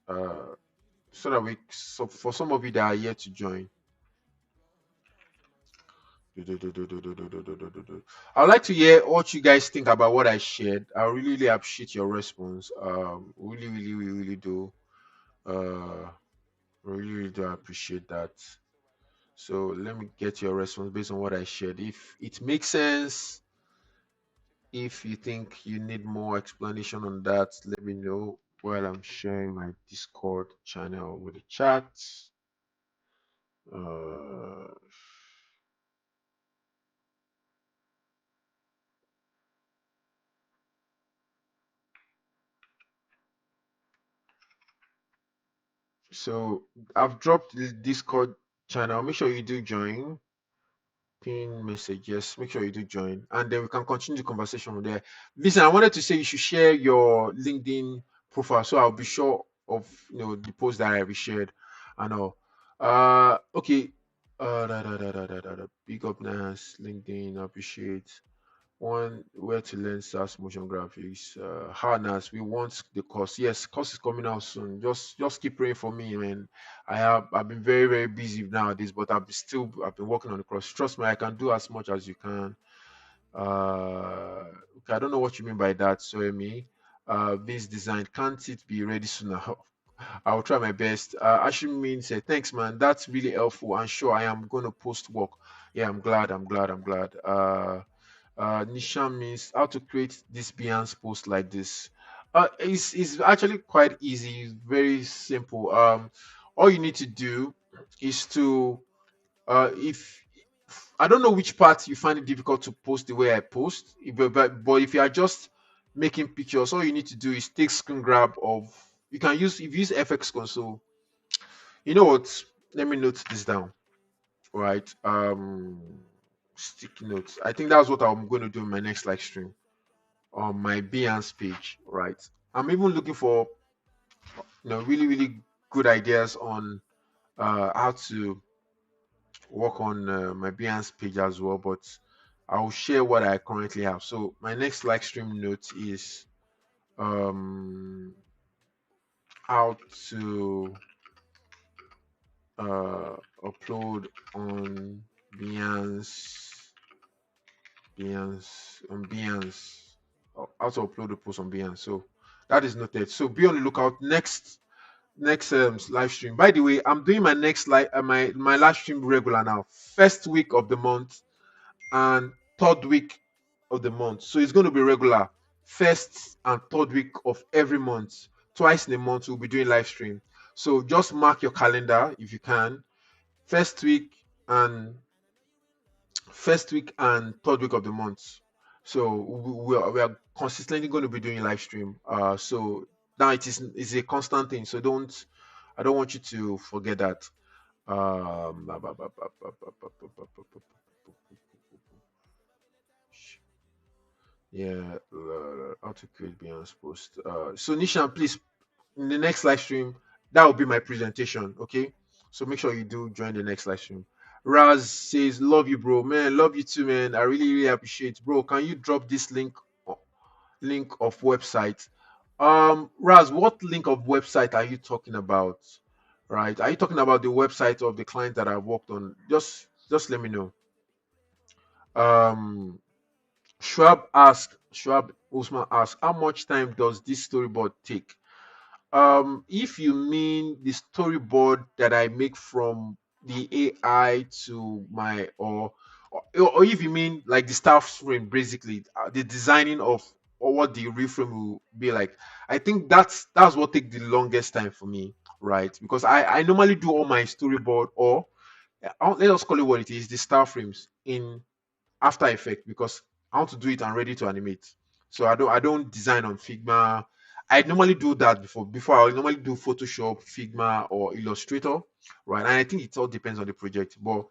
so that we so for some of you that are yet to join. I'd like to hear what you guys think about what I shared. I really, really appreciate your response. Really, really, really, really do. Uh, really, really do appreciate that. So let me get your response based on what I shared. If it makes sense, if you think you need more explanation on that, let me know while I'm sharing my Discord channel with the chat. Uh, so I've dropped the Discord channel. Make sure you do join. Pin message. Yes, make sure you do join, and then we can continue the conversation from there. Listen, I wanted to say you should share your LinkedIn profile, so I'll be sure of the post that I reshared and all. Okay. Big up, Nas, LinkedIn. Appreciate one where to learn SaaS motion graphics. Harness, we want the course. Yes, course is coming out soon. Just keep praying for me, man. I've been very, very busy nowadays, but I've been working on the course. Trust me, I can do as much as you can. Okay, I don't know what you mean by that, so me. This design, can't it be ready sooner? I'll try my best. Ashim means thanks, man. That's really helpful. And sure, I am going to post work. Yeah, I'm glad. I'm glad. I'm glad. Nishan means how to create this Behance post like this. It's actually quite easy. It's very simple. All you need to do is to if I don't know which part you find it difficult to post the way I post, but if you are just making pictures, all you need to do is take screen grab of. You can use if you use FX console. You know what? Let me note this down. Right. Sticky notes. I think that's what I'm going to do in my next live stream on my Behance page, right? I'm even looking for really really good ideas on how to work on my Behance page as well, but I'll share what I currently have. So my next live stream note is um how to uh upload on Behance Behance how to upload a post on Behance. So that is noted. So be on the lookout next live stream. By the way, I'm doing my next live my live stream regular now. First week of the month and third week of the month. So it's going to be regular. First and third week of every month. Twice in a month we'll be doing live stream. So just mark your calendar if you can. First week and third week of the month. So we are consistently going to be doing live stream. So now it's a constant thing. So I don't want you to forget that. Um, yeah, how to create Beyonce post. So Nishan, please, in the next live stream, that will be my presentation. Okay, so make sure you do join the next live stream. Raz says, "Love you, bro. Man, love you too, man. I really, really appreciate, bro. Can you drop this link of website? Raz, what link of website are you talking about? Right? Are you talking about the website of the client that I worked on? Just let me know. Um, Schwab Usman asked, how much time does this storyboard take? If you mean the storyboard that I make from the AI to or if you mean like the staff frame, basically the designing or what the reframe will be like. I think that's what take the longest time for me, right? Because I normally do all my storyboard, or let us call it what it is, the star frames in After Effects, because I want to do it and ready to animate. So I don't design on Figma. I normally do that before I normally do Photoshop, Figma, or Illustrator, right? And I think it all depends on the project. But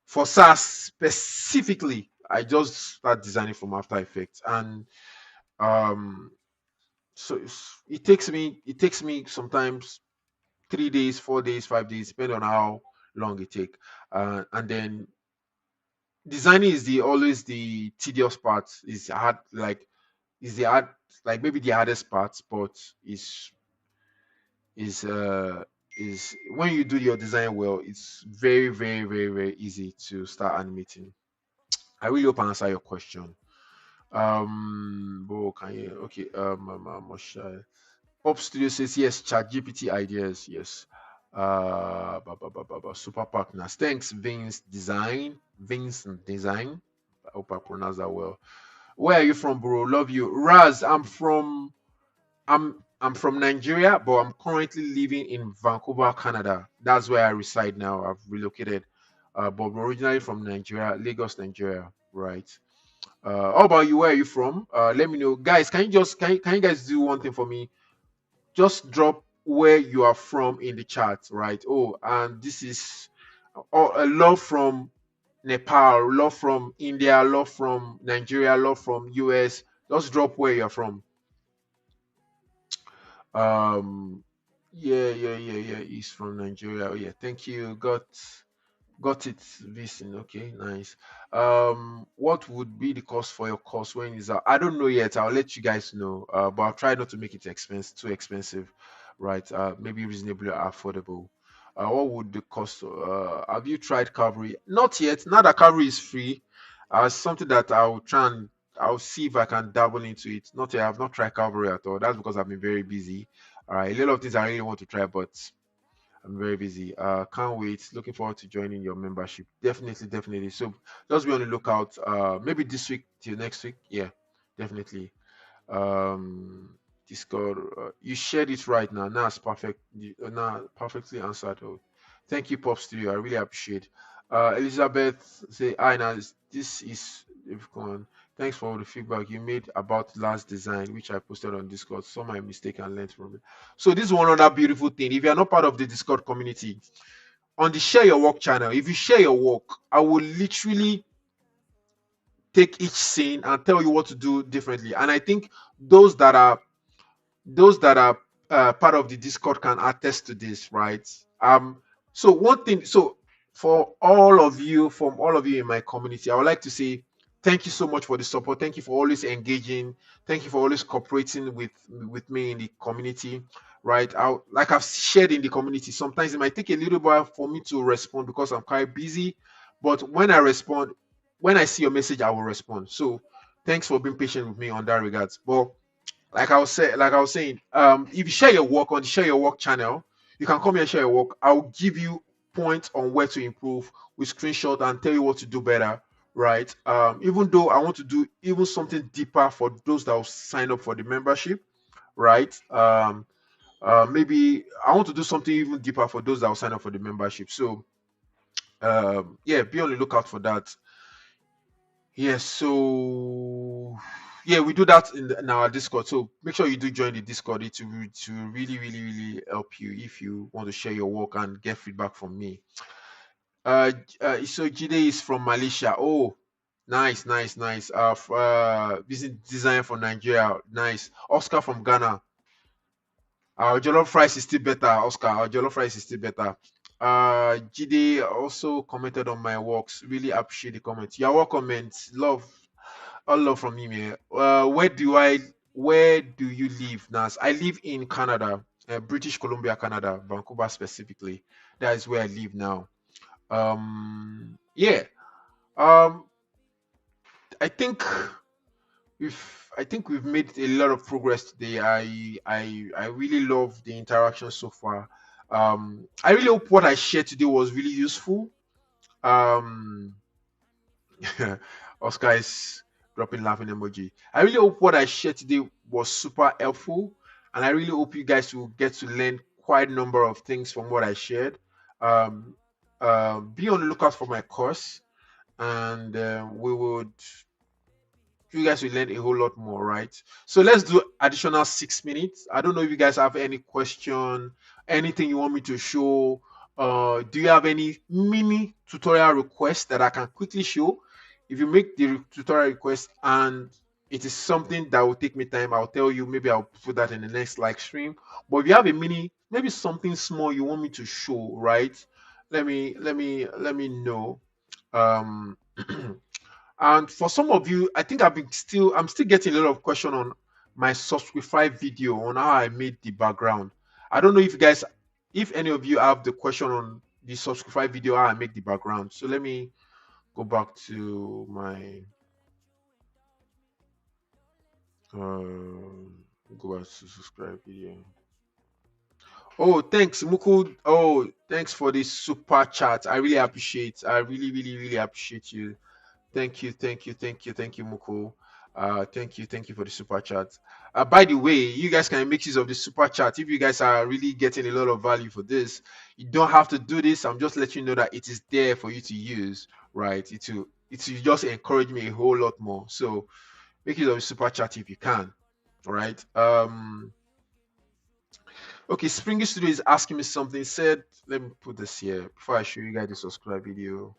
for SaaS specifically, I just start designing from After Effects, and um, so it takes me sometimes 3 days, 4 days, 5 days, depending on how long it take. And then designing is the always the tedious part. Is hard, like is the hard, like maybe the hardest part, but is uh is when you do your design well, it's very, very, very, very easy to start animating. I really hope I answer your question. But can you okay? Pop Studio says yes. Chat GPT ideas, yes. Super partners. Thanks, Vince Design. I hope I pronounced that well. Where are you from, bro? Love you. Raz, I'm from Nigeria, but I'm currently living in Vancouver, Canada. That's where I reside now. I've relocated. But I'm originally from Nigeria, Lagos, Nigeria. Right. How about you? Where are you from? Let me know. Guys, can you guys do one thing for me? Just drop where you are from in the chat, right? Oh, and this is a love from Nepal, love from India, love from Nigeria, love from US. Just drop where you're from. Um, yeah, yeah, yeah, yeah. He's from Nigeria. Oh, yeah, thank you. Got it, Vincent. Okay, nice. What would be the cost for your course when it's out? I don't know yet. I'll let you guys know. But I'll try not to make it too expensive, right? Maybe reasonably affordable. What would the cost? Have you tried Calvary? Not yet. Now that Calvary is free, something that I'll see if I can dabble into it. Not yet. I've not tried Calvary at all. That's because I've been very busy. All right, a lot of things I really want to try, but I'm very busy. Can't wait. Looking forward to joining your membership. Definitely, definitely. So just be on the lookout. Maybe this week till next week. Yeah, definitely. Discord. You shared it right now. Now it's perfect. Now perfectly answered. Oh, thank you, Pop Studio. I really appreciate. Elizabeth say, "Hi, now this is if gone. Thanks for all the feedback you made about last design, which I posted on Discord. Saw my mistake and learned from it. So this is one other beautiful thing. If you are not part of the Discord community, on the Share Your Work channel, if you share your work, I will literally take each scene and tell you what to do differently. And I think those that are those that are part of the Discord can attest to this, right? So one thing, so from all of you in my community, I would like to say thank you so much for the support. Thank you for always engaging. Thank you for always cooperating with me in the community, right? Like I've shared in the community, sometimes it might take a little while for me to respond because I'm quite busy, but when I respond, when I see your message, I will respond. So thanks for being patient with me on that regards. But like I was saying, if you share your work on the Share Your Work channel, you can come here and share your work. I'll give you points on where to improve with screenshot and tell you what to do better, right? Even though I want to do even something deeper for those that will sign up for the membership, right? Maybe I want to do something even deeper for those that will sign up for the membership. So yeah, be on the lookout for that. Yes, so yeah, we do that in our Discord. So make sure you do join the Discord. To really, really, really help you if you want to share your work and get feedback from me. So Jide is from Malaysia. Oh, nice, nice, nice. Business design from Nigeria. Nice. Oscar from Ghana. Our jollof rice is still better, Oscar. Our jollof rice is still better. Jide also commented on my works. Really appreciate the comment. Your work comments. All love from you, man. Where do you live, Nas? I live in Canada, British Columbia, Canada, Vancouver specifically. That is where I live now. Yeah. Um, I think we've made a lot of progress today. I really love the interaction so far. I really hope what I shared today was really useful. Um, Oscar is dropping laughing emoji. I really hope what I shared today was super helpful, and I really hope you guys will get to learn quite a number of things from what I shared. Um, be on the lookout for my course, and we would you guys will learn a whole lot more, right? So let's do additional 6 minutes. I don't know if you guys have any question, anything you want me to show. Do you have any mini tutorial request that I can quickly show? If you make the tutorial request and it is something that will take me time, I'll tell you. Maybe I'll put that in the next live stream. But if you have a mini, maybe something small you want me to show, right? Let me know. Um, And for some of you, I think I'm still getting a lot of question on my subscribe video on how I made the background. I don't know if any of you have the question on the subscribe video how I make the background. So let me go back to my go back to subscribe video. Oh, thanks, Muku. Oh, thanks for this super chat. I really appreciate. I really, really, really appreciate you. Thank you, Muko. Thank you for the super chat. By the way, you guys can make use of the super chat if you guys are really getting a lot of value for this. You don't have to do this. I'm just letting you know that it is there for you to use, right? It will just encourage me a whole lot more. So make use of the super chat if you can. All right. Okay, Springy Studio is asking me something. He said, let me put this here before I show you guys the subscribe video.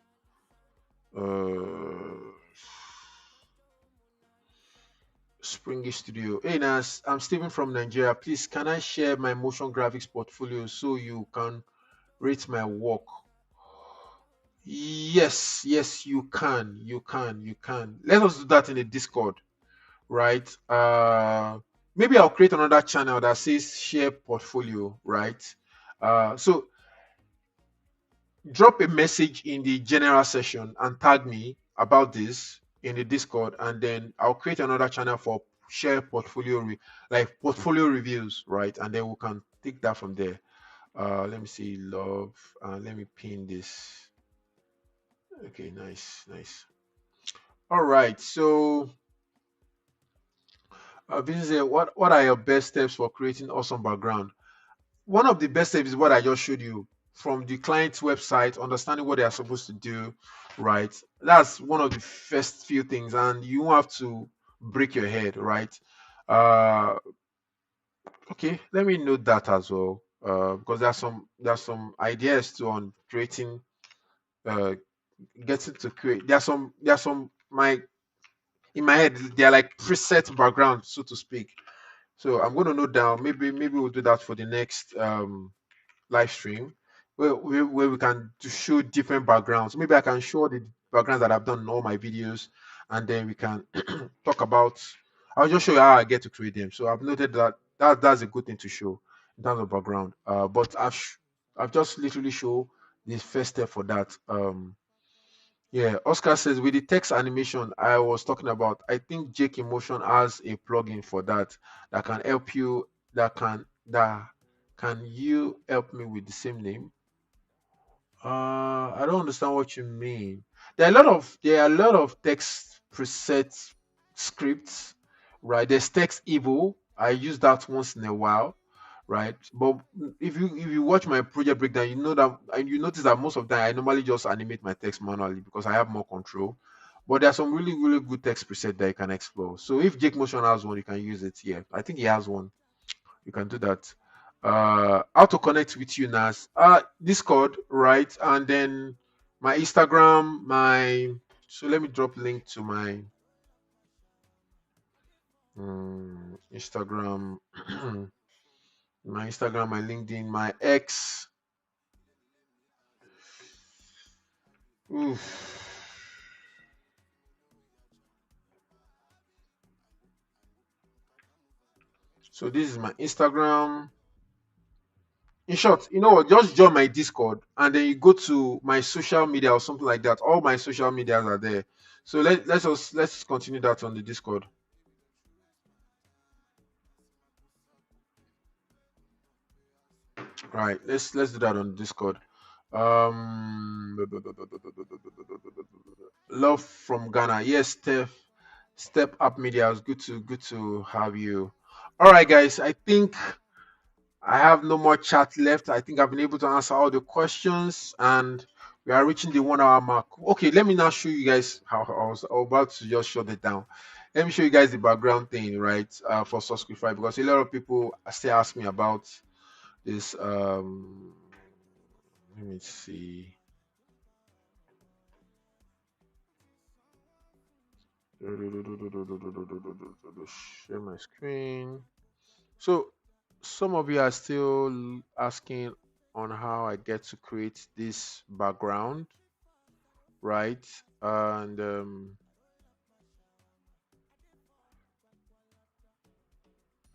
Springy Studio. Hey Nas, I'm Steven from Nigeria. Please, can I share my motion graphics portfolio so you can rate my work? Yes, you can. Let us do that in the Discord, right? Maybe I'll create another channel that says share portfolio, right? So drop a message in the general session and tag me about this in the Discord, and then I'll create another channel for share portfolio like portfolio reviews, right? And then we can take that from there. Let me see, love, let me pin this. Okay, nice. All right, so this is what are your best steps for creating awesome background? One of the best steps is what I just showed you from the client's website, understanding what they are supposed to do, right? That's one of the first few things, and you won't have to break your head, right? Uh, okay, let me note that as well, because there's some ideas too on creating, uh, getting to create. There's some my in my head they are like preset background, so to speak. So I'm going to note down. Maybe we'll do that for the next live stream where we can to show different backgrounds. Maybe I can show the backgrounds that I've done in all my videos, and then we can talk about. I'll just show you how I get to create them. So I've noted that's a good thing to show in terms of background. But I've just literally show the first step for that. Yeah, Oscar says with the text animation I was talking about, I think Jake Emotion has a plugin for that that can help you. That can you help me with the same name? I don't understand what you mean. There are a lot of text preset scripts, right? There's text Evo. I use that once in a while, right? But if you watch my project breakdown, you know that and you notice that most of the time I normally just animate my text manually because I have more control. But there's some really really good text preset that you can explore. So if Jake Motion has one, you can use it. Yeah, I think he has one. You can do that. How to connect with you, Nas? Discord, right? And then my Instagram, so let me drop link to my Instagram, my LinkedIn, my X. Oof. So this is my Instagram. In short, you know what? Just join my Discord and then you go to my social media or something like that. All my social medias are there. So let's continue that on the Discord. Right. Let's do that on Discord. Um, Love from Ghana. Yes, Steph. Step Up Media. It's good to have you. All right, guys. I think I have no more chat left. I think I've been able to answer all the questions, and we are reaching the 1 hour mark. Okay, let me now show you guys how I was about to just shut it down. Let me show you guys the background thing, right? For subscribe, because a lot of people still ask me about this. Let me see. Share my screen. So some of you are still asking on how I get to create this background, right? And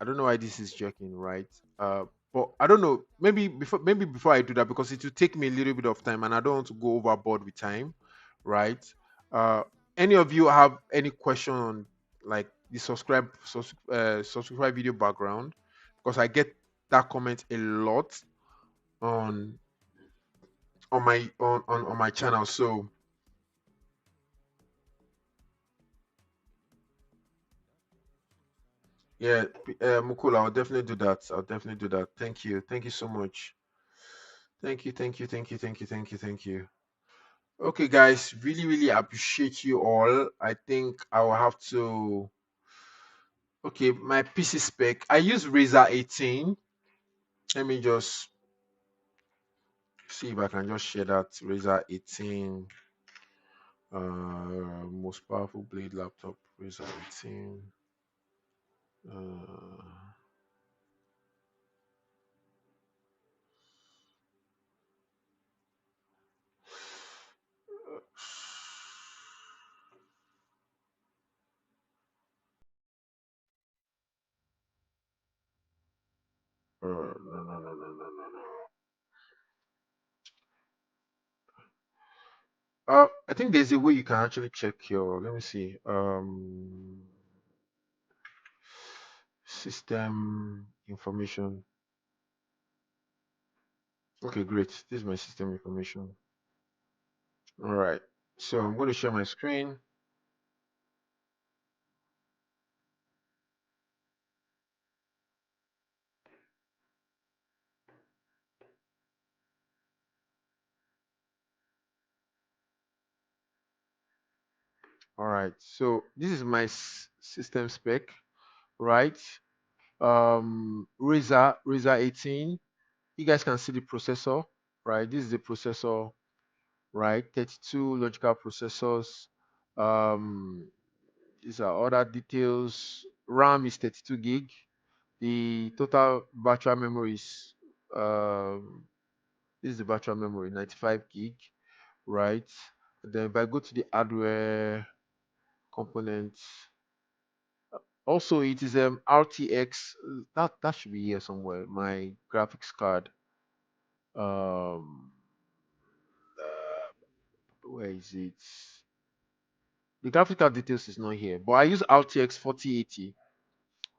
I don't know why this is checking, right? But I don't know. Maybe before I do that, because it will take me a little bit of time, and I don't want to go overboard with time, right? Uh, any of you have any question on like the subscribe video background? Because I get that comment a lot on my channel. So yeah, Mukula, I'll definitely do that. I'll definitely do that. Thank you so much. Thank you. Okay, guys, really, really appreciate you all. I think I will have to. Okay, my PC spec. I use Razer 18. Let me just see if I can just share that Razer 18. Most powerful blade laptop, Razer 18. Uh, no. I think there's a way you can actually check your. Let me see. System information. Okay, great. This is my system information. All right. So I'm going to share my screen. All right. So this is my system spec, right? Razer 18. You guys can see the processor, right? This is the processor, right? 32 logical processors. Um, these are other details. RAM is 32 gig. The total virtual memory is this is the virtual memory, 95 gig, right? Then if I go to the hardware components, also it is RTX. That should be here somewhere. My graphics card. Um, where is it? The graphics card details is not here, but I use RTX 4080,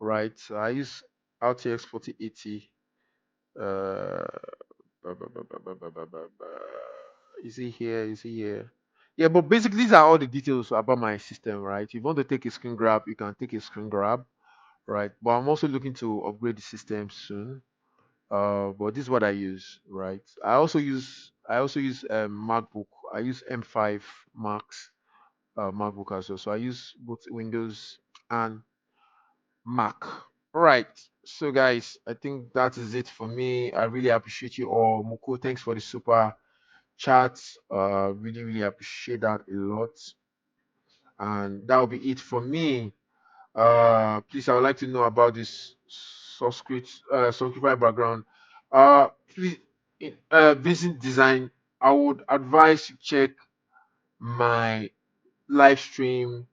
right? So I use RTX 4080. Uh, ba- ba- ba- ba- ba- ba- ba- ba- ba- Is he here? Is he here? Yeah, but basically these are all the details about my system, right? If you want to take a screen grab, you can take a screen grab, right? But I'm also looking to upgrade the system soon. But this is what I use, right? I also use MacBook. I use M5 Max MacBook as well. So I use both Windows and Mac. All right. So guys, I think that is it for me. I really appreciate you all. Muko, thanks for the super chats. Really, really appreciate that a lot. And that will be it for me. Please, I would like to know about this subscriber background. Please, Vincent Design. I would advise you check my live stream.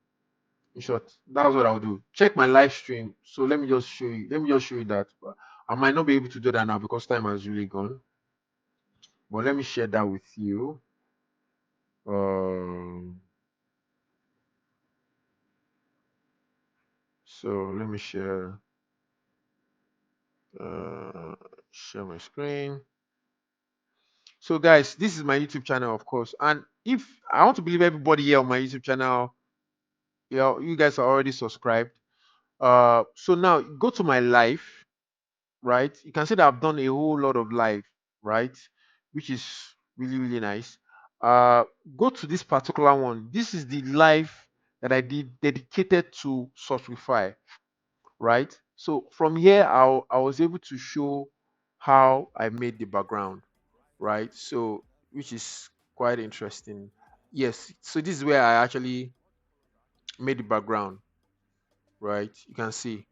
In short, that's what I'll do. Check my live stream. So let me just show you. Let me just show you that. I might not be able to do that now because time has really gone. But let me share that with you. Um, so let me uh, share my screen. So guys, this is my YouTube channel, of course. And if I want to believe everybody here on my YouTube channel You guys are already subscribed. So now go to my live, right? You can see that I've done a whole lot of live, right? Which is really, really nice. Uh, Go to this particular one. This is the live that I did dedicated to Sourcify, right? So from here, I was able to show how I made the background, right? So which is quite interesting. Yes, so this is where I actually made the background, right? You can see.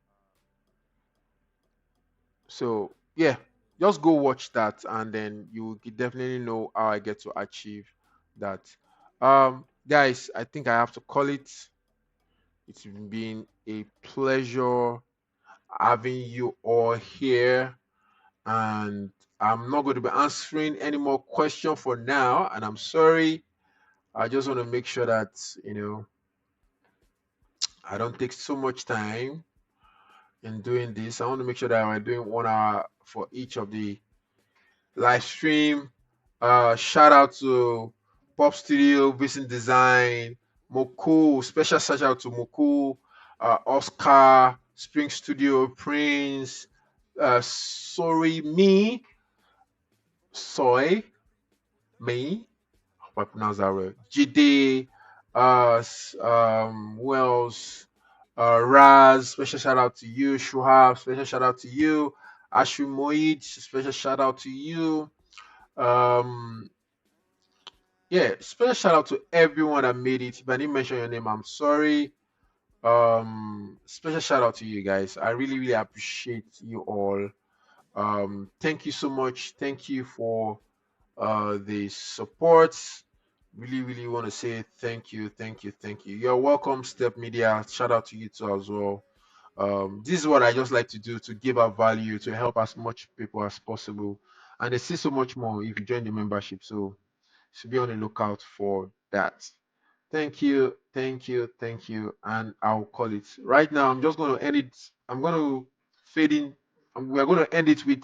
So yeah, just go watch that, and then you will definitely know how I get to achieve that. Guys, I think I have to call it. It's been a pleasure having you all here, and I'm not going to be answering any more questions for now. And I'm sorry. I just want to make sure that I don't take so much time in doing this. I want to make sure that I'm doing 1 hour for each of the live stream. Shout out to Pop Studio, Vision Design, Moku. Special shout out to Moku, Oscar, Spring Studio, Prince, Sorry Me, Soy Me. Hope I pronounce that right. Jide, Wells, Raz. Special shout out to you. Shuhab. Special shout out to you. Ashu Moid. Special shout out to you. Um, yeah, special shout out to everyone that made it. If I didn't mention your name, I'm sorry. Special shout out to you guys. I really, really appreciate you all. Thank you so much. Thank you for the support. Really, really want to say thank you, thank you, thank you. You're welcome, Step Media. Shout out to you too as well. This is what I just like to do to give out value to help as much people as possible. And they see so much more if you join the membership. So should be on the lookout for that. Thank you, thank you, thank you. And I'll call it right now. I'm just going to end it. I'm going to fade in. We're going to end it with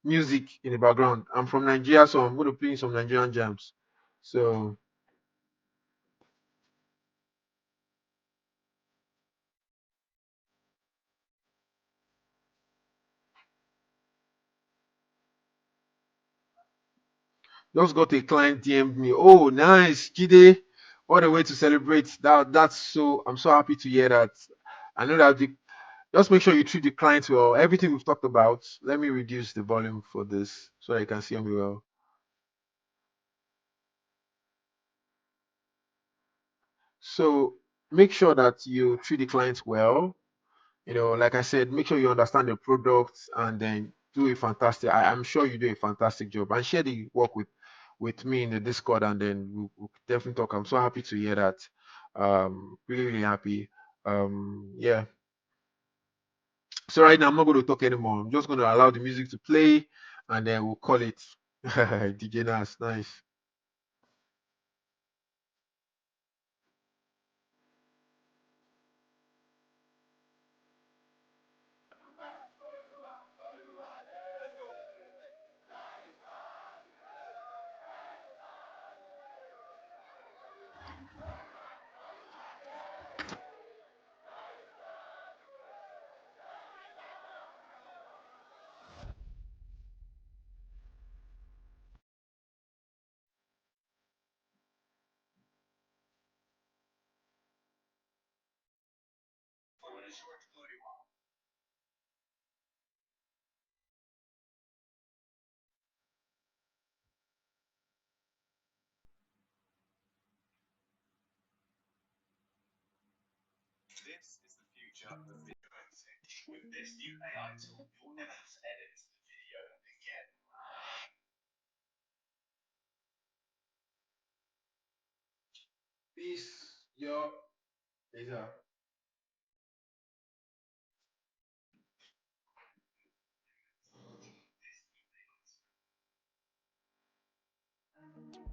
music in the background. I'm from Nigeria, so I'm going to play some Nigerian jams. So just got a client DM'd me. Oh, nice, Jide. What a way to celebrate. That's so. I'm so happy to hear that. I know that just make sure you treat the clients well. Everything we've talked about. Let me reduce the volume for this so you can see me well. So make sure that you treat the clients well. Like I said, make sure you understand the products and then do a fantastic. I'm sure you do a fantastic job, and share the work with me in the Discord, and then we'll definitely talk. I'm so happy to hear that. Really, really happy. Yeah. So right now I'm not going to talk anymore. I'm just going to allow the music to play, and then we'll call it. DJ Nas, nice. Peace, yo. Peace out.